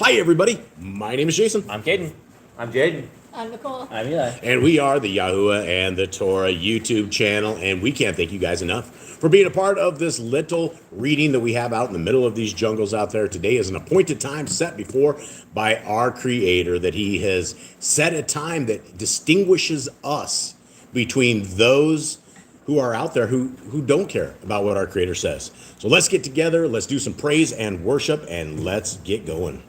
Hi, everybody. My name is Jason. I'm Caden. I'm Jaden. I'm Nicole. I'm Eli. And we are the Yahuwah and the Torah YouTube channel. And we can't thank you guys enough for being a part of this little reading that we have out in the middle of these jungles out there. Today is an appointed time set before by our Creator, that He has set a time that distinguishes us between those who are out there who don't care about what our Creator says. So let's get together, let's do some praise and worship, and let's get going.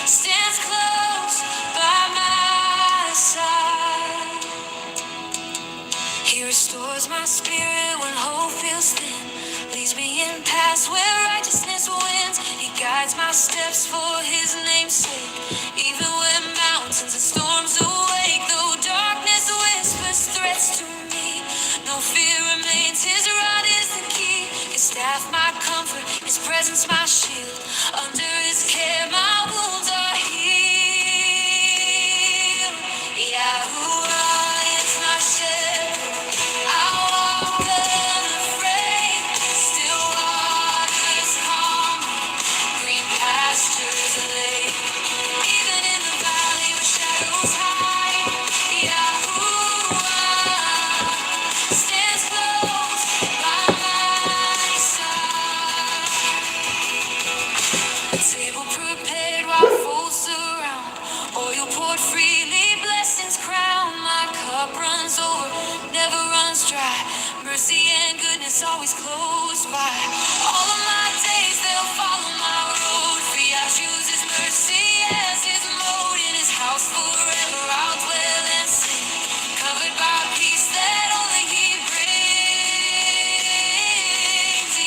Stand my steps for his name's sake. Even when mountains and storms awake, though darkness whispers threats to me, no fear remains. His rod is the key, his staff my comfort, his presence my shield. Under his care my wounds are healed. Yahuwah is my shepherd, I walk unafraid. Still waters calm me, green pastures lay. Even in the valley where shadows hide, Yahuwah stands close by my side. A table prepared while foes surround, oil poured freely, blessings crown. My cup runs over, never runs dry. Mercy and goodness always close by. All of my days they'll follow my road. Free I choose his mercy as his mode. In his house forever I'll dwell and sing, covered by peace that only he brings.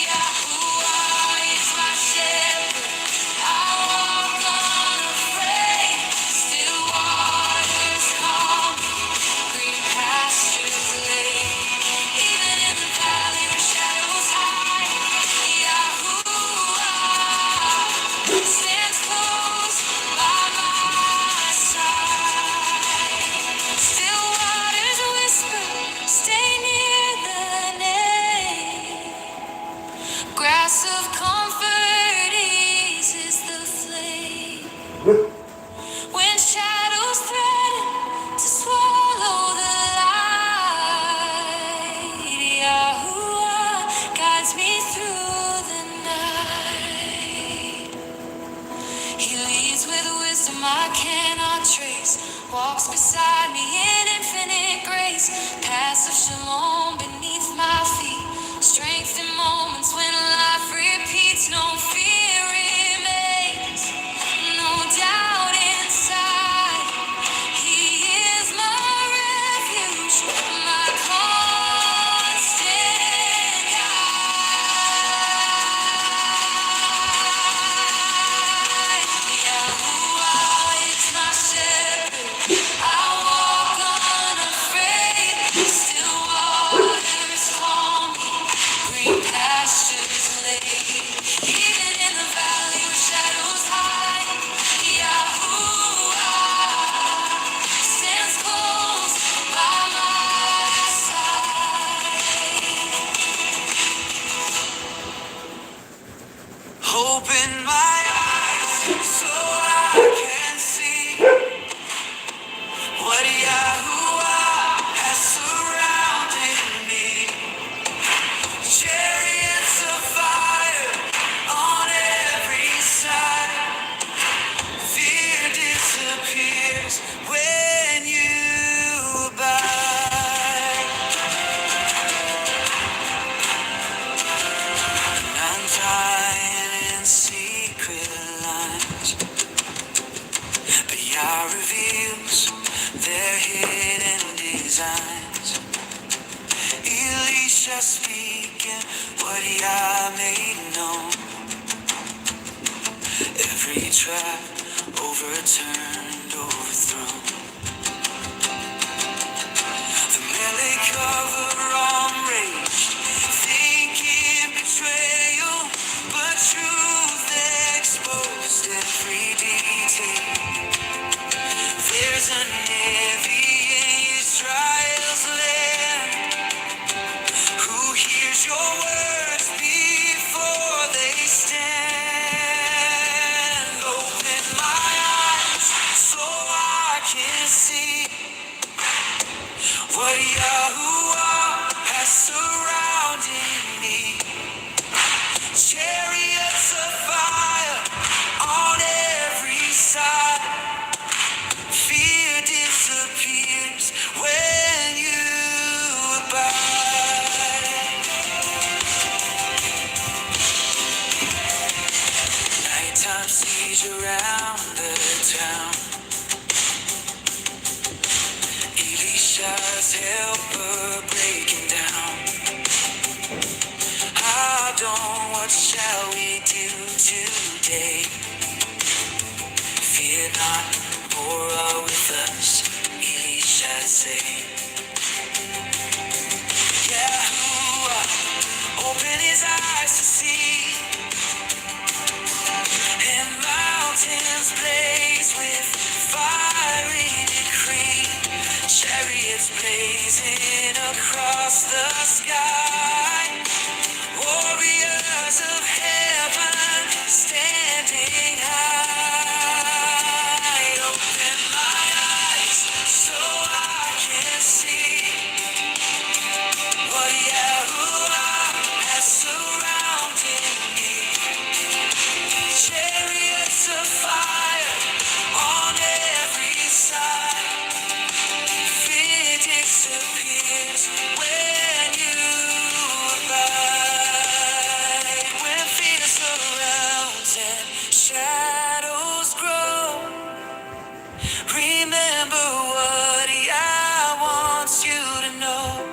Yahuwah is my shepherd, I walk unafraid. Still waters calm me, green pastures lay. Even in the valley where shadows hide, Yahuwah stands close by my side. Still waters whisper, stay near the name. Grass of comfort eases the flame. When shadows threaten to swallow the light, Yahuwah guides me through the night. He leads with wisdom I cannot trace, walks beside me in infinite grace. Paths of shalom beneath my feet, strength in moments when life repeats. No fear remains, no doubt inside. He is my refuge, my constant guide. Yahuwah is my shepherd, I walk unafraid. Still waters calm me, green pastures lay. Even in the valley where shadows hide, Yahuwah stands close by my side. Open my eyes so I can see what Yahuwah has surrounded me. Chariots of fire on every side. Fear disappears when you abide. Untying in secret lines, but Yah reveals their hidden designs. Elisha speaking what Yah made known. Every trap overturned, overthrown. The melee cover on rage, thinking betrayal, but truth exposed every detail. There's a Nevi in Israel's land who hears your words before they stand. Open my eyes so I can see what Yahuwah has surrounded me. Chariots of fire on every side. Fear disappears when you abide. Nighttime siege around the town. Elisha's helper breaking down. What shall we do today? not war with us, Elisha said. Yahuwah, open his eyes to see, and mountains blaze with fiery decree, chariots blazing across the sky, warriors of heaven standing high. Open my eyes so I can see what Yahuwah has surrounded me. Chariots of fire on every side. Fear disappears when you abide. When fear surrounds and shadows grow, remember what Yah wants you to know.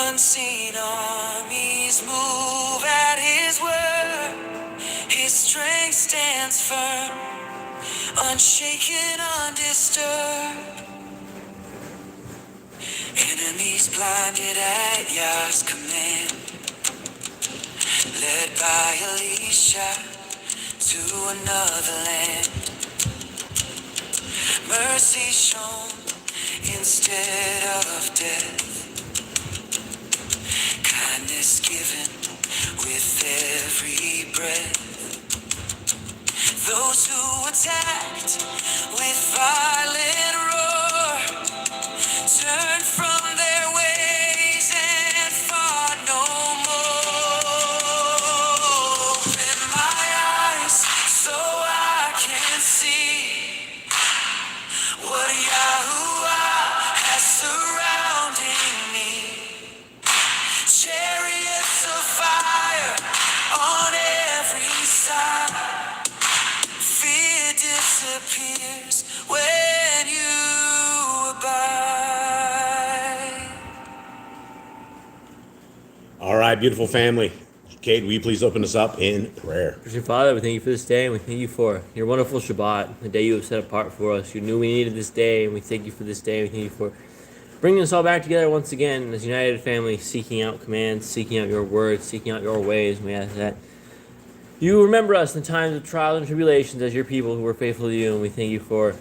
Unseen armies move at his word. His strength stands firm, unshaken, undisturbed. Enemies blinded at Yah's command, led by Elisha to another land. Mercy shown instead of death, kindness given with every breath. Those who attacked with violent roar turned from their ways and fought no more. Open my eyes so I can see what Yahuwah has surrounding me. Chariots of fire on every side. Fear disappears when you abide. All right, beautiful family. Cade, will you please open us up in prayer? Dear Father, we thank you for this day, and we thank you for your wonderful Shabbat, the day you have set apart for us. You knew we needed this day, and we thank you for this day. We thank you for bringing us all back together once again as a united family, seeking out commands, seeking out your words, seeking out your ways. We ask that you remember us in times of trials and tribulations as your people who were faithful to you, and we thank you for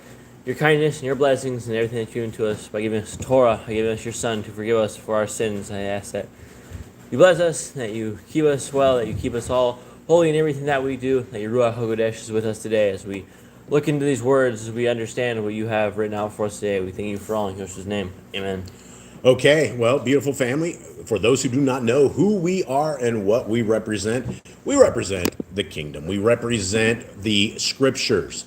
your kindness and your blessings and everything that you've given to us by giving us Torah, by giving us your Son to forgive us for our sins. I ask that you bless us, that you keep us well, that you keep us all holy in everything that we do, that your Ruach HaKodesh is with us today as we look into these words, as we understand what you have written out for us today. We thank you for all in Yeshua's name. Amen. Okay, well, beautiful family, for those who do not know who we are and what we represent the kingdom. We represent the scriptures,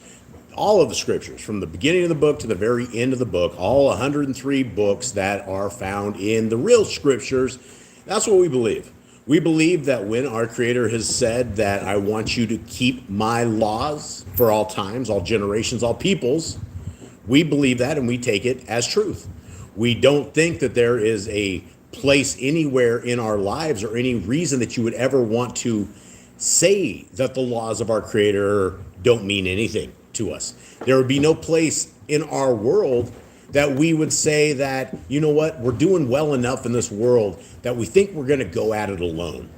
all of the scriptures, from the beginning of the book to the very end of the book, all 103 books that are found in the real scriptures. That's what we believe. We believe that when our Creator has said that I want you to keep my laws for all times, all generations, all peoples, we believe that and we take it as truth. We don't think that there is a place anywhere in our lives or any reason that you would ever want to say that the laws of our Creator don't mean anything to us. There would be no place in our world that we would say that, you know what, we're doing well enough in this world that we think we're going to go at it alone.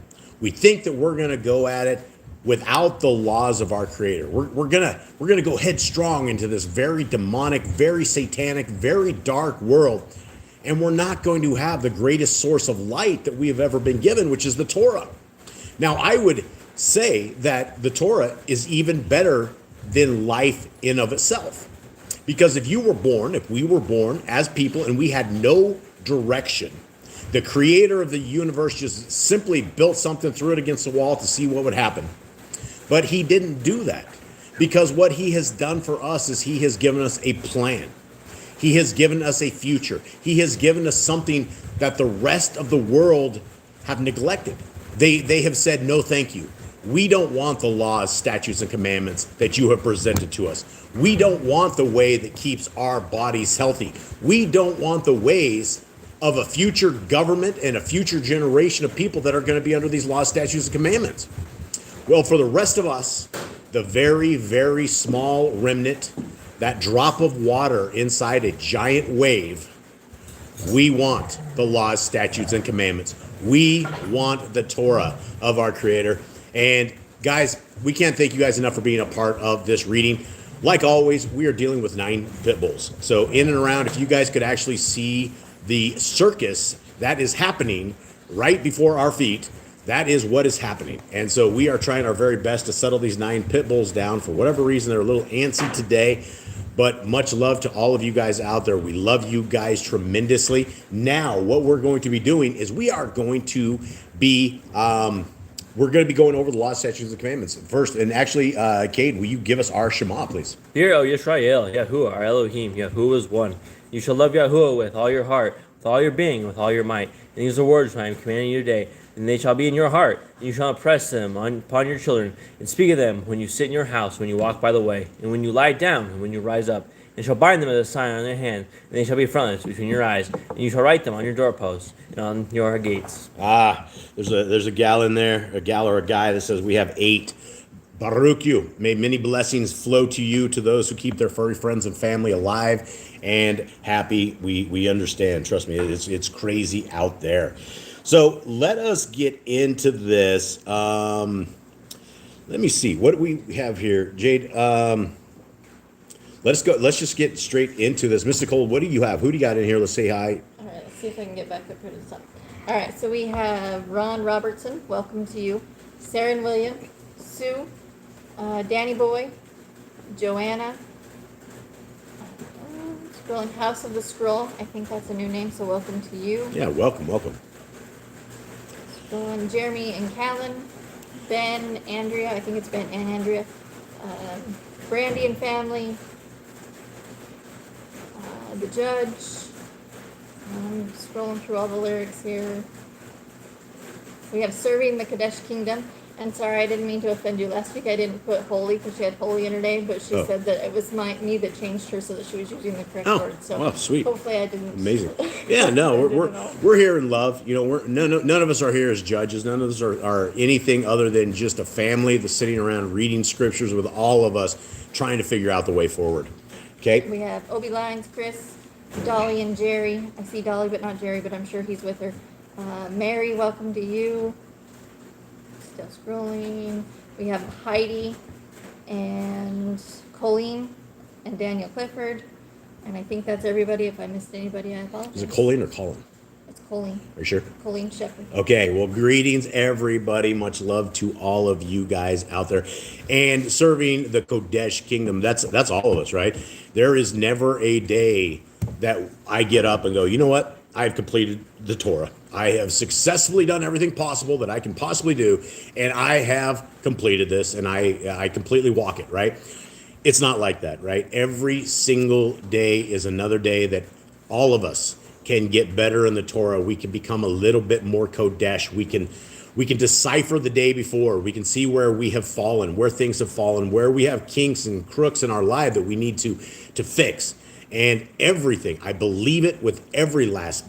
We think that we're going to go at it without the laws of our Creator. We're gonna go headstrong into this very demonic, very satanic, very dark world, and we're not going to have the greatest source of light that we have ever been given, which is the Torah. Now, I would say that the Torah is even better than life in of itself. Because if we were born as people and we had no direction, the Creator of the universe just simply built something, threw it against the wall to see what would happen. But he didn't do that, because what he has done for us is he has given us a plan. He has given us a future. He has given us something that the rest of the world have neglected. They have said, no, thank you. We don't want the laws, statutes, and commandments that you have presented to us. We don't want the way that keeps our bodies healthy. We don't want the ways of a future government and a future generation of people that are going to be under these laws, statutes, and commandments. Well, for the rest of us, the very, very small remnant, that drop of water inside a giant wave. We want the laws, statutes, and commandments. We want the Torah of our Creator. And guys, we can't thank you guys enough for being a part of this reading. Like always, we are dealing with 9 pit bulls. So in and around, if you guys could actually see the circus that is happening right before our feet, that is what is happening. And so we are trying our very best to settle these 9 pit bulls down. For whatever reason, they're a little antsy today. But much love to all of you guys out there. We love you guys tremendously. Now, what we're going to be doing is we are going to be going over the law, statutes, and commandments first. And actually, Cade, will you give us our Shema, please? Hear, O Yisrael, Yahuwah, our Elohim, Yahuwah is one. You shall love Yahuwah with all your heart, with all your being, with all your might. And these are words I am commanding you today. And they shall be in your heart, and you shall impress them upon your children, and speak of them when you sit in your house, when you walk by the way, and when you lie down, and when you rise up. And shall bind them as a sign on their hand, and they shall be frontlets between your eyes, and you shall write them on your doorposts and on your gates. There's a gal in there, a gal or a guy that says we have 8. Baruch you. May many blessings flow to you, to those who keep their furry friends and family alive and happy. We understand. Trust me, it's crazy out there. So let us get into this. Let me see. What do we have here? Jade, let's go. Let's just get straight into this. Mr. Cole, what do you have? Who do you got in here? Let's say hi. All right, let's see if I can get back up here to the top. All right, so we have Ron Robertson. Welcome to you. Saren William, Sue, Danny Boy, Joanna, scrolling House of the Scroll. I think that's a new name, so welcome to you. Yeah, welcome. Scrolling Jeremy and Callan, Ben, Andrea. I think it's Ben and Andrea. Brandy and family. The Judge. I'm scrolling through all the lyrics here. We have Serving the Kadesh Kingdom. And sorry, I didn't mean to offend you. Last week I didn't put holy because she had holy in her name, but she said that it was me that changed her so that she was using the correct word. So well, sweet. Hopefully I didn't. Amazing. Yeah, no, we're here in love. You know, none of us are here as judges. None of us are anything other than just a family that's sitting around reading scriptures with all of us trying to figure out the way forward. Okay. We have Obi Lines, Chris, Dolly, and Jerry. I see Dolly, but not Jerry, but I'm sure he's with her. Mary, welcome to you. Still scrolling. We have Heidi and Colleen and Daniel Clifford. And I think that's everybody. If I missed anybody, I apologize. Is it Colleen or Colin? It's Colleen. Are you sure? Colleen Shepherd. Okay, well, greetings, everybody. Much love to all of you guys out there. And serving the Kodesh Kingdom, that's all of us, right? There is never a day that I get up and go, you know what? I've completed the Torah. I have successfully done everything possible that I can possibly do, and I have completed this, and I completely walk it, right? It's not like that, right? Every single day is another day that all of us can get better in the Torah. We can become a little bit more Kodesh. We can decipher the day before. We can see where we have fallen, where things have fallen, where we have kinks and crooks in our life that we need to fix. And everything, I believe it with every last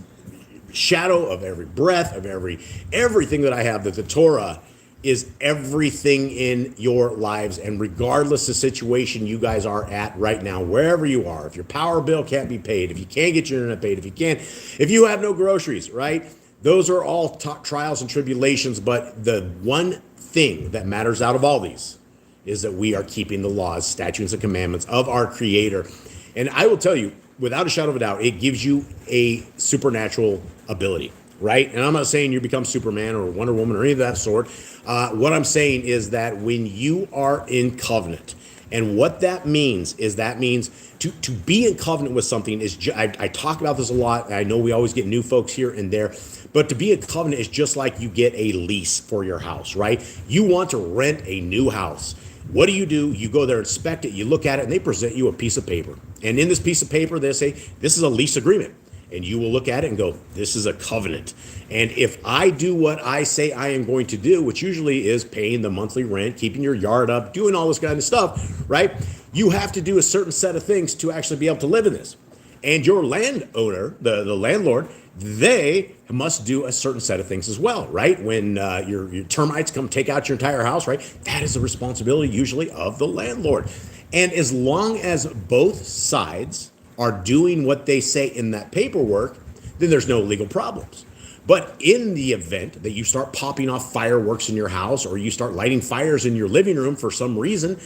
shadow of every breath of everything that I have, that the Torah is everything in your lives. And regardless the situation you guys are at right now, wherever you are, if your power bill can't be paid, if you can't get your internet paid, if you have no groceries, right? Those are all trials and tribulations. But the one thing that matters out of all these is that we are keeping the laws, statutes, and commandments of our Creator. And I will tell you, without a shadow of a doubt, it gives you a supernatural ability, right? And I'm not saying you become Superman or Wonder Woman or any of that sort. What I'm saying is that when you are in covenant, and what that means is to be in covenant with something is, I talk about this a lot, and I know we always get new folks here and there, but to be in covenant is just like you get a lease for your house, right? You want to rent a new house. What do? You go there, inspect it, you look at it, and they present you a piece of paper. And in this piece of paper, they say, this is a lease agreement. And you will look at it and go, this is a covenant. And if I do what I say I am going to do, which usually is paying the monthly rent, keeping your yard up, doing all this kind of stuff, right? You have to do a certain set of things to actually be able to live in this. And your landowner, the landlord, they must do a certain set of things as well, right? When your termites come take out your entire house, right? That is the responsibility usually of the landlord. And as long as both sides are doing what they say in that paperwork, then there's no legal problems. But in the event that you start popping off fireworks in your house or you start lighting fires in your living room for some reason,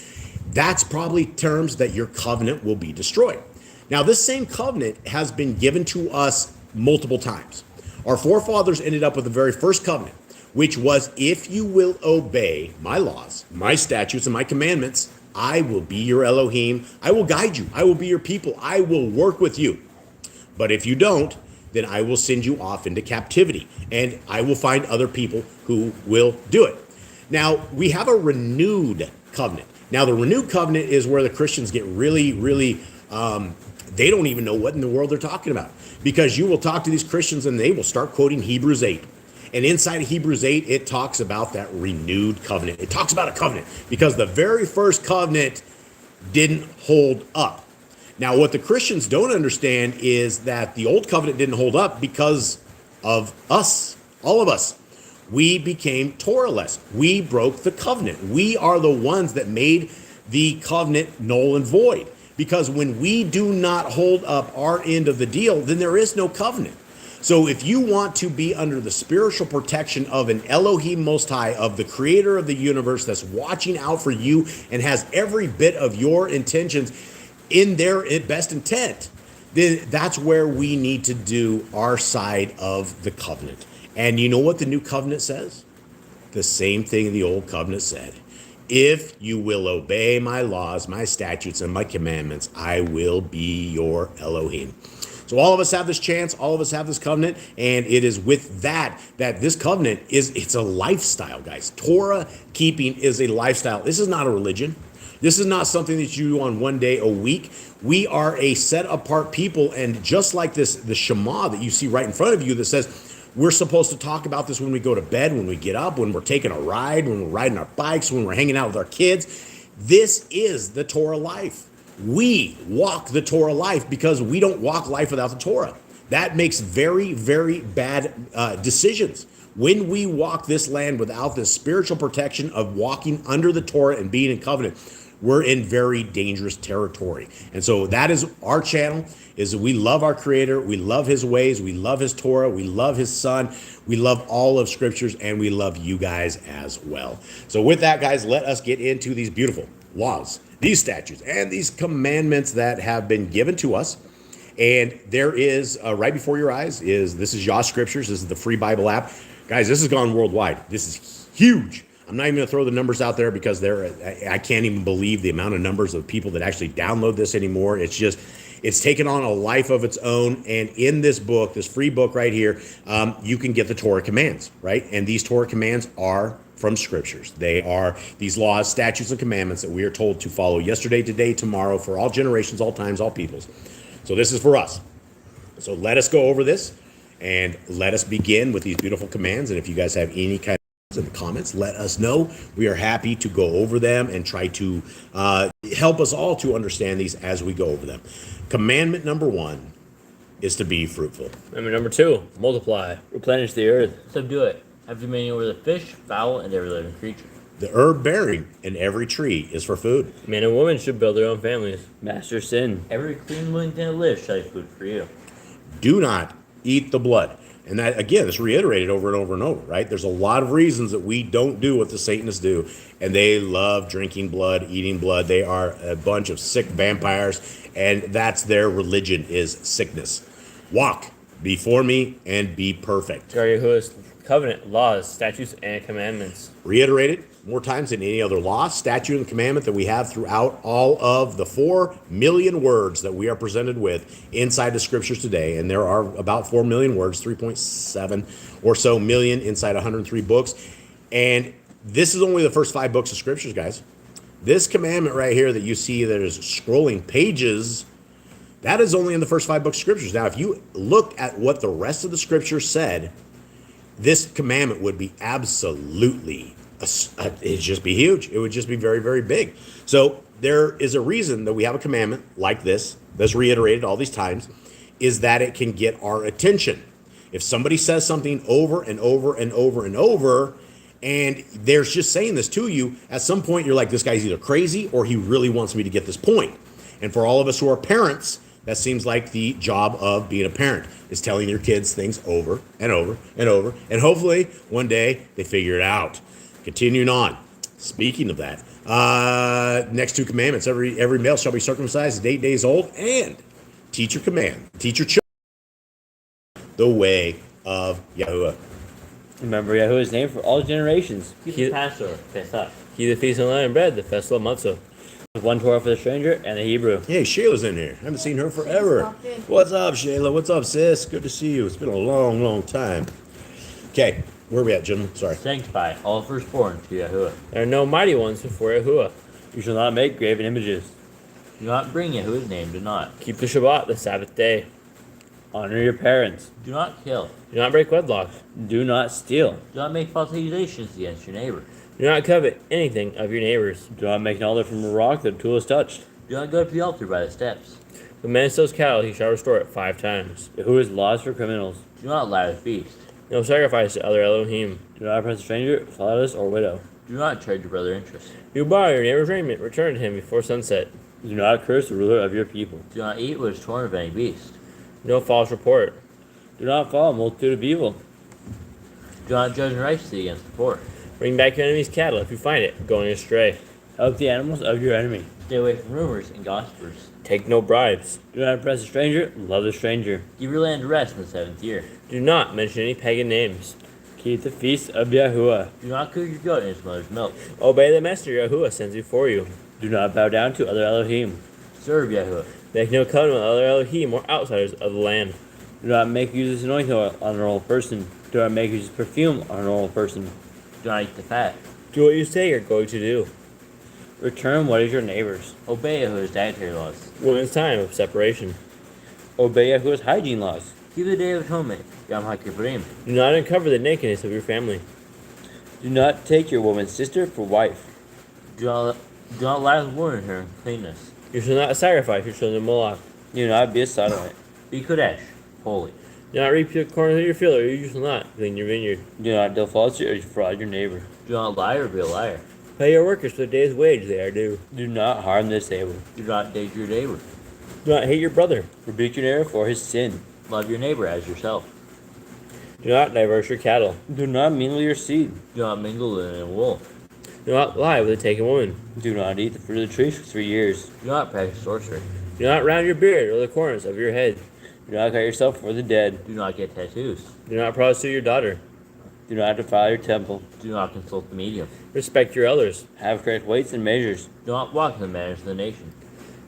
that's probably terms that your covenant will be destroyed. Now, this same covenant has been given to us multiple times. Our forefathers ended up with the very first covenant, which was, if you will obey my laws, my statutes, and my commandments, I will be your Elohim. I will guide you. I will be your people. I will work with you. But if you don't, then I will send you off into captivity, and I will find other people who will do it. Now, we have a renewed covenant. Now, the renewed covenant is where the Christians get really, they don't even know what in the world they're talking about, because you will talk to these Christians and they will start quoting Hebrews 8. And inside of Hebrews 8, it talks about that renewed covenant. It talks about a covenant because the very first covenant didn't hold up. Now, what the Christians don't understand is that the old covenant didn't hold up because of us, all of us. We became Torah-less. We broke the covenant. We are the ones that made the covenant null and void. Because when we do not hold up our end of the deal, then there is no covenant. So if you want to be under the spiritual protection of an Elohim Most High, of the creator of the universe that's watching out for you and has every bit of your intentions in their best intent, then that's where we need to do our side of the covenant. And you know what the new covenant says? The same thing the old covenant said. If you will obey my laws, my statutes, and my commandments, I will be your Elohim. So all of us have this chance, all of us have this covenant, and it is with that this covenant it's a lifestyle, guys. Torah keeping is a lifestyle. This is not a religion. This is not something that you do on one day a week. We are a set apart people, and just like this, the Shema that you see right in front of you that says, we're supposed to talk about this when we go to bed, when we get up, when we're taking a ride, when we're riding our bikes, when we're hanging out with our kids. This is the Torah life. We walk the Torah life because we don't walk life without the Torah. That makes very, very bad decisions. When we walk this land without the spiritual protection of walking under the Torah and being in covenant, we're in very dangerous territory. And so that is our channel, is that we love our Creator, we love His ways, we love His Torah, we love His Son, we love all of Scriptures, and we love you guys as well. So with that, guys, let us get into these beautiful laws, these statutes, and these commandments that have been given to us. And there is, right before your eyes, this is Yah Scriptures. This is the free Bible app. Guys, this has gone worldwide. This is huge. I'm not even going to throw the numbers out there because I can't even believe the amount of numbers of people that actually download this anymore. It's taken on a life of its own. And in this book, this free book right here, you can get the Torah commands, right? And these Torah commands are from Scriptures. They are these laws, statutes, and commandments that we are told to follow yesterday, today, tomorrow, for all generations, all times, all peoples. So this is for us. So let us go over this and let us begin with these beautiful commands. And if you guys have any kind in the comments, let us know. We are happy to go over them and try to help us all to understand these as we go over them. Commandment number 1 is to be fruitful. Commandment number 2, multiply, replenish the earth, subdue it, have dominion over the fish, fowl, and every living creature. The herb bearing in every tree is for food. Man and woman should build their own families. Master sin. Every clean willing thing that lives shall be food for you. Do not eat the blood. And that, again, is reiterated over and over and over, right? There's a lot of reasons that we don't do what the Satanists do. And they love drinking blood, eating blood. They are a bunch of sick vampires. And that's their religion, is sickness. Walk before me and be perfect. Yahuwah's covenant, laws, statutes, and commandments. Reiterated more times than any other law, statute, and commandment that we have throughout all of the 4 million words that we are presented with inside the Scriptures today. And there are about 4 million words, 3.7 or so million inside 103 books. And this is only the first 5 books of Scriptures, guys. This commandment right here that you see that is scrolling pages, that is only in the first 5 books of Scriptures. Now, if you look at what the rest of the Scriptures said, this commandment would be absolutely, it'd just be huge. It would just be very, very big. So there is a reason that we have a commandment like this, that's reiterated all these times, is that it can get our attention. If somebody says something over and over and over and over, and they're just saying this to you, at some point you're like, this guy's either crazy or he really wants me to get this point. And for all of us who are parents, that seems like the job of being a parent, is telling your kids things over and over and over. And hopefully one day they figure it out. Continuing on. Speaking of that, next two commandments: every male shall be circumcised at 8 days old, and teach your children the way of Yahuwah. Remember Yahuwah's name for all generations. Keep Keep the the Passover, Pesach. Keep the feast of unleavened bread, the festival of matzah. One Torah for the stranger and the Hebrew. Hey, Shayla's in here. I haven't seen her forever. popped in. What's up, Shayla? What's up, sis? Good to see you. It's been a long, long time. Okay, where are we at, gentlemen? Sorry. Sanctify all firstborn to Yahuwah. There are no mighty ones before Yahuwah. You shall not make graven images. Do not bring Yahuwah's name. Do not. Keep the Shabbat, the Sabbath day. Honor your parents. Do not kill. Do not break wedlock. Do not steal. Do not make false accusations against your neighbor. Do not covet anything of your neighbors. Do not make an altar from a rock that a tool has touched. Do not go to the altar by the steps. If a man steals cattle, he shall restore it 5 times. Yahuwah's laws for criminals. Do not lie with beast. No sacrifice to other Elohim. Do not oppress a stranger, fatherless, or widow. Do not charge your brother interest. If you borrow your neighbor's raiment, return to him before sunset. Do not curse the ruler of your people. Do not eat what is torn of any beast. No false report. Do not follow a multitude of evil. Do not judge unrighteously against the poor. Bring back your enemy's cattle if you find it going astray. Help the animals of your enemy. Stay away from rumors and gossipers. Take no bribes. Do not oppress a stranger, love the stranger. Give your land rest in the 7th year. Do not mention any pagan names. Keep the feast of Yahuwah. Do not cook your goat in its mother's milk. Obey the messenger Yahuwah sends before you. Do not bow down to other Elohim. Serve Yahuwah. Make no covenant with other Elohim or outsiders of the land. Do not make use of anointing oil on a normal person. Do not make use of perfume on a normal person. Do not eat the fat. Do what you say you're going to do. Return what is your neighbor's. Obey Yahuwah's dietary laws. Women's time of separation. Obey Yahuwah's hygiene laws. Keep the Day of Atonement, Yom HaKippurim. Do not uncover the nakedness of your family. Do not take your woman's sister for wife. Do not lie with a woman in her uncleanness. You shall not sacrifice your children to Moloch. Do not be a sodomite. Be Kodesh, holy. Do not reap your corn of your field, or you shall not glean your vineyard. Do not deal falsely or defraud your neighbor. Do not lie or be a liar. Pay your workers for the day's wage they are due. Do not harm the disabled. Do not date your neighbor. Do not hate your brother. Rebuke your neighbor for his sin. Love your neighbor as yourself. Do not diverse your cattle. Do not mingle your seed. Do not mingle linen and wool. Do not lie with a taken woman. Do not eat the fruit of the trees for 3 years. Do not practice sorcery. Do not round your beard or the corners of your head. Do not cut yourself for the dead. Do not get tattoos. Do not prostitute your daughter. Do not defile your temple. Do not consult the medium. Respect your elders. Have correct weights and measures. Do not walk in the manners of the nation.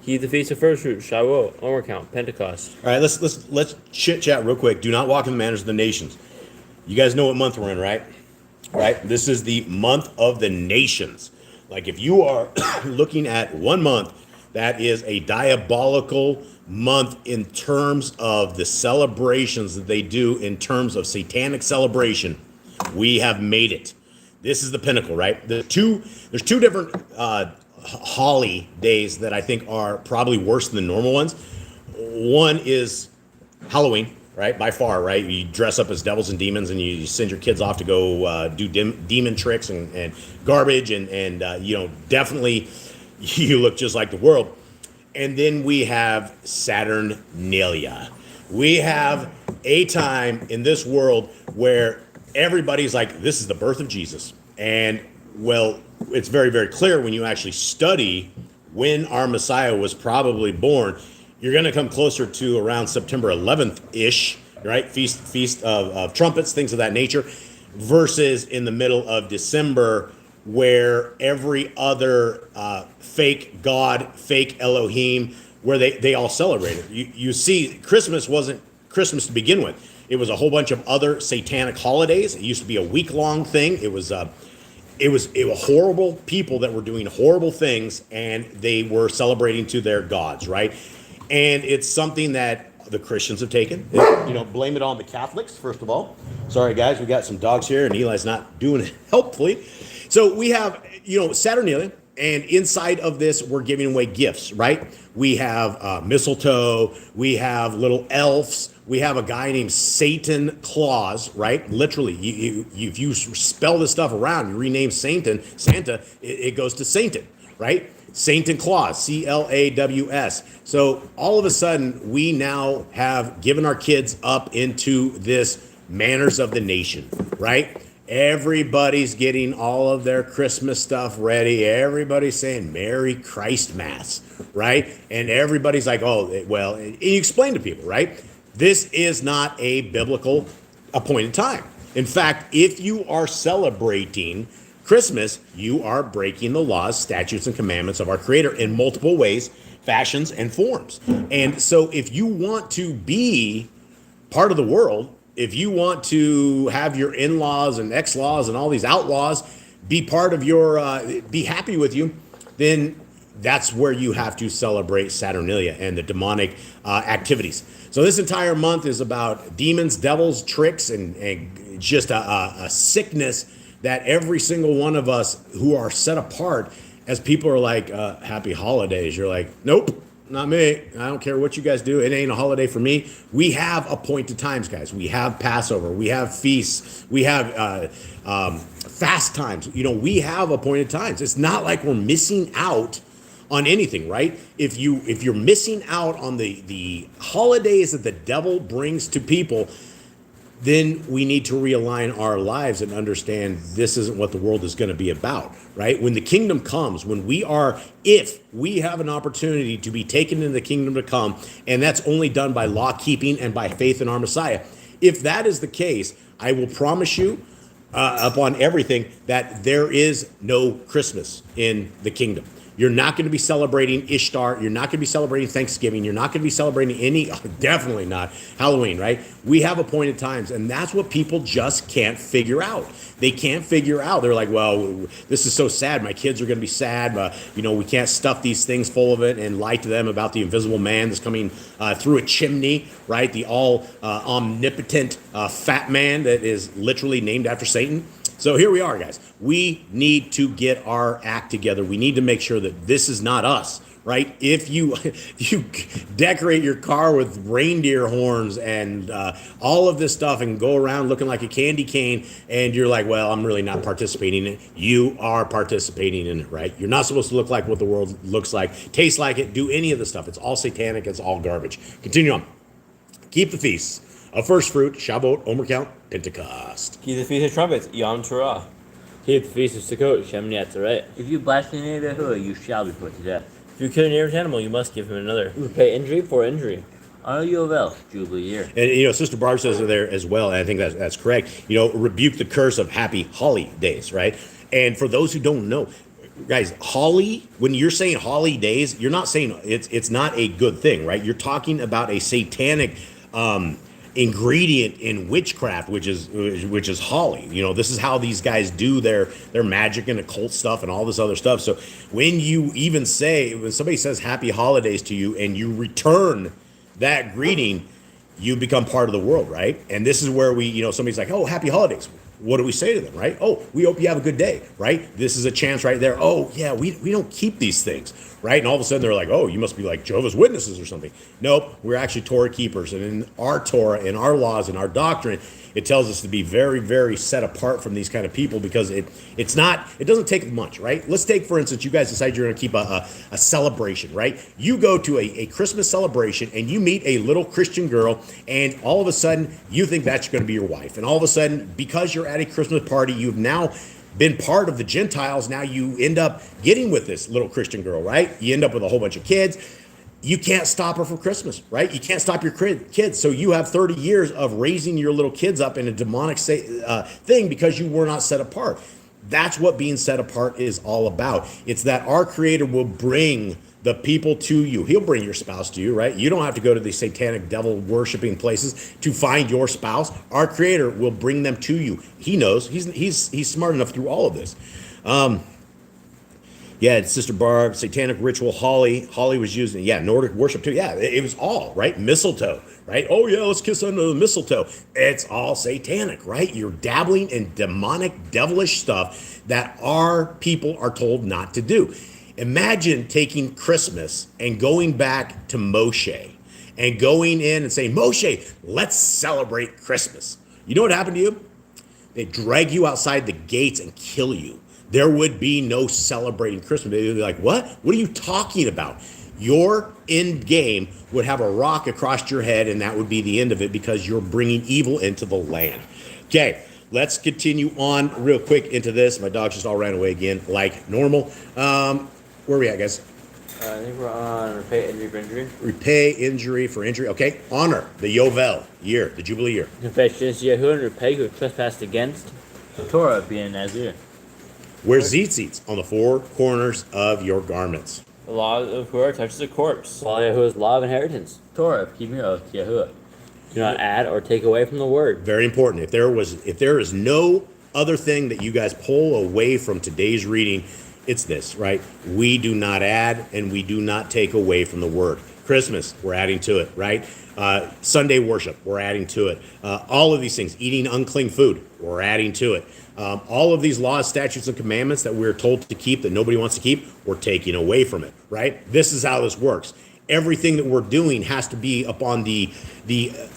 Keep the feast of first fruits, Shavuot, Omer count, Pentecost. All right, let's chit chat real quick. Do not walk in the manners of the nations. You guys know what month we're in, right? Right. This is the month of the nations. Like if you are looking at 1 month, that is a diabolical month in terms of the celebrations that they do in terms of satanic celebration. We have made it. This is the pinnacle, right? There's two different holly days that I think are probably worse than the normal ones. One is Halloween, right? By far, right? You dress up as devils and demons, and you send your kids off to go do demon tricks and garbage, and definitely you look just like the world. And then we have Saturnalia. We have a time in this world where everybody's like, this is the birth of Jesus. And, well, it's very, very clear when you actually study when our Messiah was probably born. You're going to come closer to around September 11th-ish, right? Feast of trumpets, things of that nature, versus in the middle of December, where every other fake God, fake Elohim, where they all celebrated. You see, Christmas wasn't Christmas to begin with. It was a whole bunch of other satanic holidays. It used to be a week-long thing. It was horrible people that were doing horrible things, and they were celebrating to their gods, right? And it's something that the Christians have taken. Blame it on the Catholics, first of all. Sorry, guys, we got some dogs here, and Eli's not doing it helpfully. So we have, Saturnalia, And inside of this, we're giving away gifts, right? We have mistletoe, we have little elves, we have a guy named Satan Claus, right? Literally, if you spell this stuff around, you rename Santa, it goes to Satan, right? Satan Claus, Claws. So all of a sudden, we now have given our kids up into this manners of the nation, right? Everybody's getting all of their Christmas stuff ready. Everybody's saying Merry Christmas, right? And everybody's like, oh, well, and you explain to people, right? This is not a biblical appointed time. In fact, if you are celebrating Christmas, you are breaking the laws, statutes, and commandments of our Creator in multiple ways, fashions, and forms. And so if you want to be part of the world, if you want to have your in-laws and ex-laws and all these outlaws be part of your, be happy with you, then that's where you have to celebrate Saturnalia and the demonic activities. So this entire month is about demons, devils, tricks, and just a sickness that every single one of us who are set apart, as people are like, happy holidays. You're like, nope. Not me. I don't care what you guys do. It ain't a holiday for me. We have appointed times, guys. We have Passover. We have feasts. We have fast times. You know, we have appointed times. It's not like we're missing out on anything, right? If you're missing out on the holidays that the devil brings to people, then we need to realign our lives and understand this isn't what the world is going to be about, right? When the kingdom comes, if we have an opportunity to be taken into the kingdom to come, and that's only done by law keeping and by faith in our Messiah. If that is the case, I will promise you upon everything that there is no Christmas in the kingdom. You're not going to be celebrating Ishtar. You're not going to be celebrating Thanksgiving. You're not going to be celebrating definitely not Halloween, right? We have appointed times, and that's what people just can't figure out. They can't figure out. They're like, well, this is so sad. My kids are going to be sad. We can't stuff these things full of it and lie to them about the invisible man that's coming through a chimney, right? The all omnipotent fat man that is literally named after Satan. So here we are, guys. We need to get our act together. We need to make sure that this is not us, right? If you decorate your car with reindeer horns and all of this stuff and go around looking like a candy cane and you're like, well, I'm really not participating in it. You are participating in it, right? You're not supposed to look like what the world looks like, taste like it, do any of the stuff. It's all satanic. It's all garbage. Continue on. Keep the feasts of first fruit, Shavuot, Omer Count, Pentecost. Keep the Feast of Trumpets, Yom Torah. Keep the Feast of Sukkot, Shemini Atzeret. If you blaspheme the neighborhood, you shall be put to death. If you kill a neighbor's animal, you must give him another. Repay injury for injury. Honor Yovel, Jubilee year. And, Sister Barb says it there as well, and I think that's correct. Rebuke the curse of happy holidays, right? And for those who don't know, guys, when you're saying holidays, you're not saying it's not a good thing, right? You're talking about a satanic ingredient in witchcraft, which is holly. This is how these guys do their magic and occult stuff and all this other stuff. So when somebody says happy holidays to you and you return that greeting, you become part of the world, right? And this is where somebody's like, oh, happy holidays. What do we say to them, right? Oh, we hope you have a good day, right? This is a chance right there. Oh, yeah, we don't keep these things, right? And all of a sudden they're like, oh, you must be like Jehovah's Witnesses or something. Nope, we're actually Torah keepers. And in our Torah, in our laws, in our doctrine, it tells us to be very, very set apart from these kind of people because it doesn't take much, right? Let's take, for instance, you guys decide you're going to keep a celebration, right? You go to a Christmas celebration and you meet a little Christian girl and all of a sudden you think that's going to be your wife. And all of a sudden, because you're at a Christmas party, you've now been part of the Gentiles. Now you end up getting with this little Christian girl, right? You end up with a whole bunch of kids. You can't stop her for Christmas, right? You can't stop your kids. So you have 30 years of raising your little kids up in a demonic thing because you were not set apart. That's what being set apart is all about. It's that our Creator will bring the people to you. He'll bring your spouse to you, right? You don't have to go to the satanic devil worshiping places to find your spouse. Our Creator will bring them to you. He knows. He's smart enough through all of this. Yeah, it's Sister Barb, satanic ritual, holly. Holly was used in, yeah, Nordic worship too. Yeah, it was all, right? Mistletoe, right? Oh, yeah, let's kiss under the mistletoe. It's all satanic, right? You're dabbling in demonic, devilish stuff that our people are told not to do. Imagine taking Christmas and going back to Moshe and going in and saying, Moshe, let's celebrate Christmas. You know what happened to you? They drag you outside the gates and kill you. There would be no celebrating Christmas. They'd be like, what? What are you talking about? Your end game would have a rock across your head, and that would be the end of it because you're bringing evil into the land. Okay, let's continue on real quick into this. My dog just all ran away again like normal. Where are we at, guys? I think we're on repay injury for injury. Repay injury for injury. Okay, honor the Yovel year, the Jubilee year. Confess against Yahuwah and repay who have trespassed against. Torah being Nazir. Wear tzitzits on the four corners of your garments. The law of Yahuwah touches a corpse. Follow Yahuwah's law of inheritance. Torah keeping your oath to Yahuwah. Do not add or take away from the word. Very important. If there is no other thing that you guys pull away from today's reading, it's this, right? We do not add and we do not take away from the word. Christmas, we're adding to it, right? Sunday worship, we're adding to it. All of these things, eating unclean food, we're adding to it. All of these laws, statutes, and commandments that we're told to keep that nobody wants to keep, we're taking away from it, right? This is how this works. Everything that we're doing has to be upon the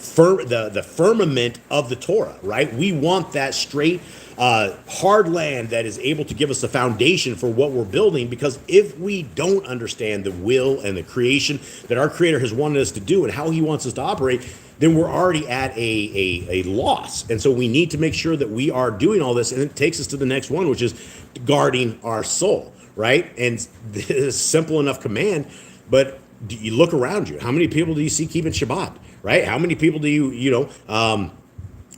firmament of the Torah, right? We want that straight, hard land that is able to give us the foundation for what we're building, because if we don't understand the will and the creation that our Creator has wanted us to do and how He wants us to operate, then we're already at a loss. And so we need to make sure that we are doing all this, and it takes us to the next one, which is guarding our soul, right? And this is a simple enough command, but you look around you. How many people do you see keeping Shabbat, right? How many people do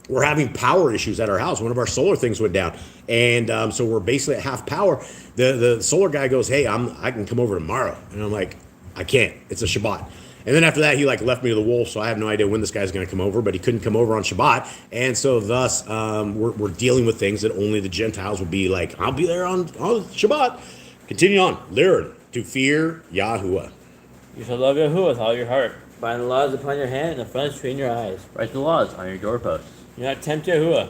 we're having power issues at our house. One of our solar things went down. And so we're basically at half power. The solar guy goes, hey, I can come over tomorrow. And I'm like, I can't. It's a Shabbat. And then after that, he left me to the wolves. So I have no idea when this guy's going to come over, but he couldn't come over on Shabbat. And so thus, we're dealing with things that only the Gentiles will be like, I'll be there on Shabbat. Continue on. Learn to fear Yahuwah. You shall love Yahuwah with all your heart. Bind the laws upon your hand and the fronts between your eyes. Write the laws on your doorposts. Do not tempt Yahuwah.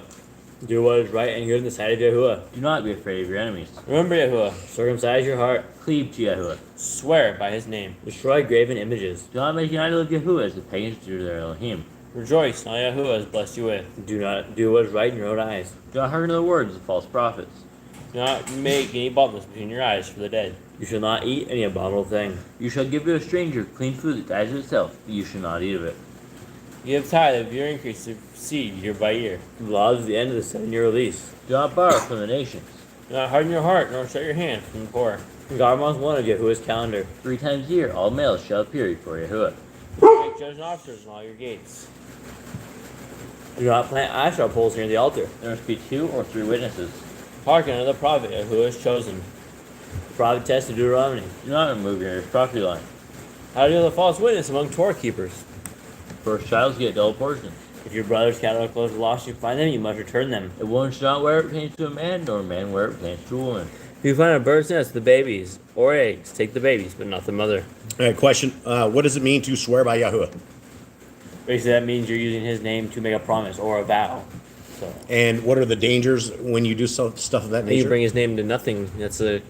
Do what is right and good in the sight of Yahuwah. Do not be afraid of your enemies. Remember Yahuwah. Circumcise your heart. Cleave to Yahuwah. Swear by His name. Destroy graven images. Do not make an idol of Yahuwah as the pagans do to their Elohim. Rejoice in all Yahuwah has blessed you with. Do not do what is right in your own eyes. Do not hearken to the words of false prophets. Do not make any baldness between your eyes for the dead. You shall not eat any abominable thing. You shall give to a stranger clean food that dies of itself, but you shall not eat of it. Give tithe of your increase of seed year by year. The laws of the end of the 7-year release. Do not borrow from the nations. Do not harden your heart, nor shut your hand from the poor. God month one of Yahuwah's calendar. 3 times a year all males shall appear before Yahuwah. Make judges and officers in all your gates. Do not plant Asherah poles near the altar. There must be 2 or 3 witnesses. Hearken unto the prophet Yahuwah is chosen. The prophet test of Deuteronomy. Do not remove your property line. How to deal with false witness among Torah keepers. First childs get double portion. If your brother's cattle or clothes are lost, you find them, you must return them. A woman shall not wear it pertains to a man, nor a man wear it pertains to a woman. If you find a bird's nest, the babies, or eggs, take the babies, but not the mother. All right, question. What does it mean to swear by Yahuwah? Basically, that means you're using his name to make a promise or a vow. So, And what are the dangers when you do stuff of that And you nature? bring His name to nothing. That's a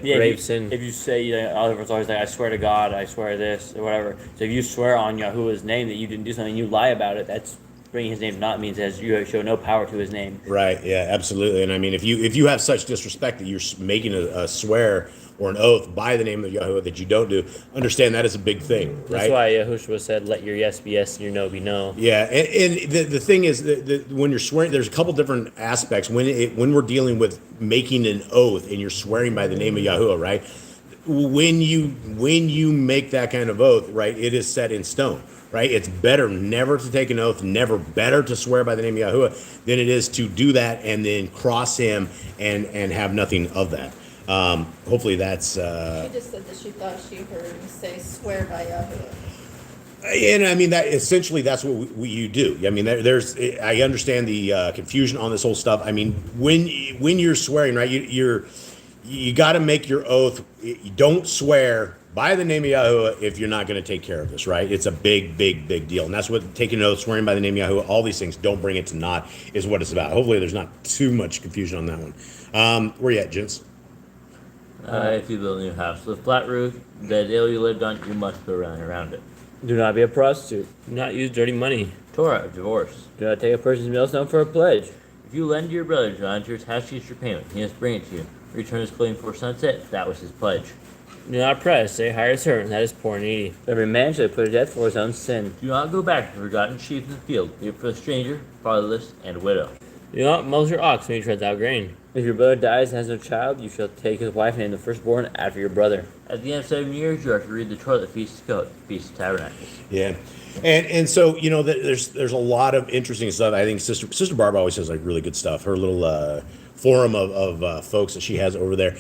grave sin. if you say, it's always like, I swear to God, I swear this, or whatever. So if you swear on Yahuwah's name that you didn't do something, you lie about it, that's bringing his name to naught, means that you show no power to his name. Right. Yeah. Absolutely. And I mean, if you have such disrespect that you're making a swear or an oath by the name of Yahuwah that you don't do, understand that is a big thing. Right. That's why Yahushua said, "Let your yes be yes and your no be no." Yeah, and the thing is that when you're swearing, there's a couple different aspects. When we're dealing with making an oath and you're swearing by the name of Yahuwah, right? When you make that kind of oath, right, it is set in stone, right? It's better never to take an oath, never better to swear by the name of Yahuwah than it is to do that and then cross Him and have nothing of that. Hopefully that's. She just said that she thought she heard him say, "Swear by Yahuwah." And I mean that essentially that's what you do. I mean, I understand the confusion on this whole stuff. I mean, when you're swearing, right, you got to make your oath. You don't swear by the name of Yahuwah if you're not going to take care of this, right? It's a big, big, big deal. And that's what taking an oath, swearing by the name of Yahuwah, all these things, don't bring it to naught, is what it's about. Hopefully there's not too much confusion on that one. Where you at, gents? If you build a new house with a flat roof, the deal you lived on, you must put around it. Do not be a prostitute. Do not use dirty money. Torah, divorce. Do not take a person's millstone for a pledge. If you lend to your brother to enter his house to get your payment, he must bring it to you. Return his clothing before sunset, that was his pledge. Do not press, say hire a servant, that is poor and needy. Every man shall put to death for his own sin. Do not go back to forgotten sheep in the field, leave it for the stranger, fatherless, and widow. Do not muzzle your ox when he treads out grain. If your brother dies and has no child, you shall take his wife and name the firstborn after your brother. At the end of 7 years, you are to read the Torah, the Feast of Sukkot, Feast of Tabernacles. Yeah. And so, you know, there's a lot of interesting stuff. I think Sister Barbara always has like really good stuff. Her little forum of folks that she has over there.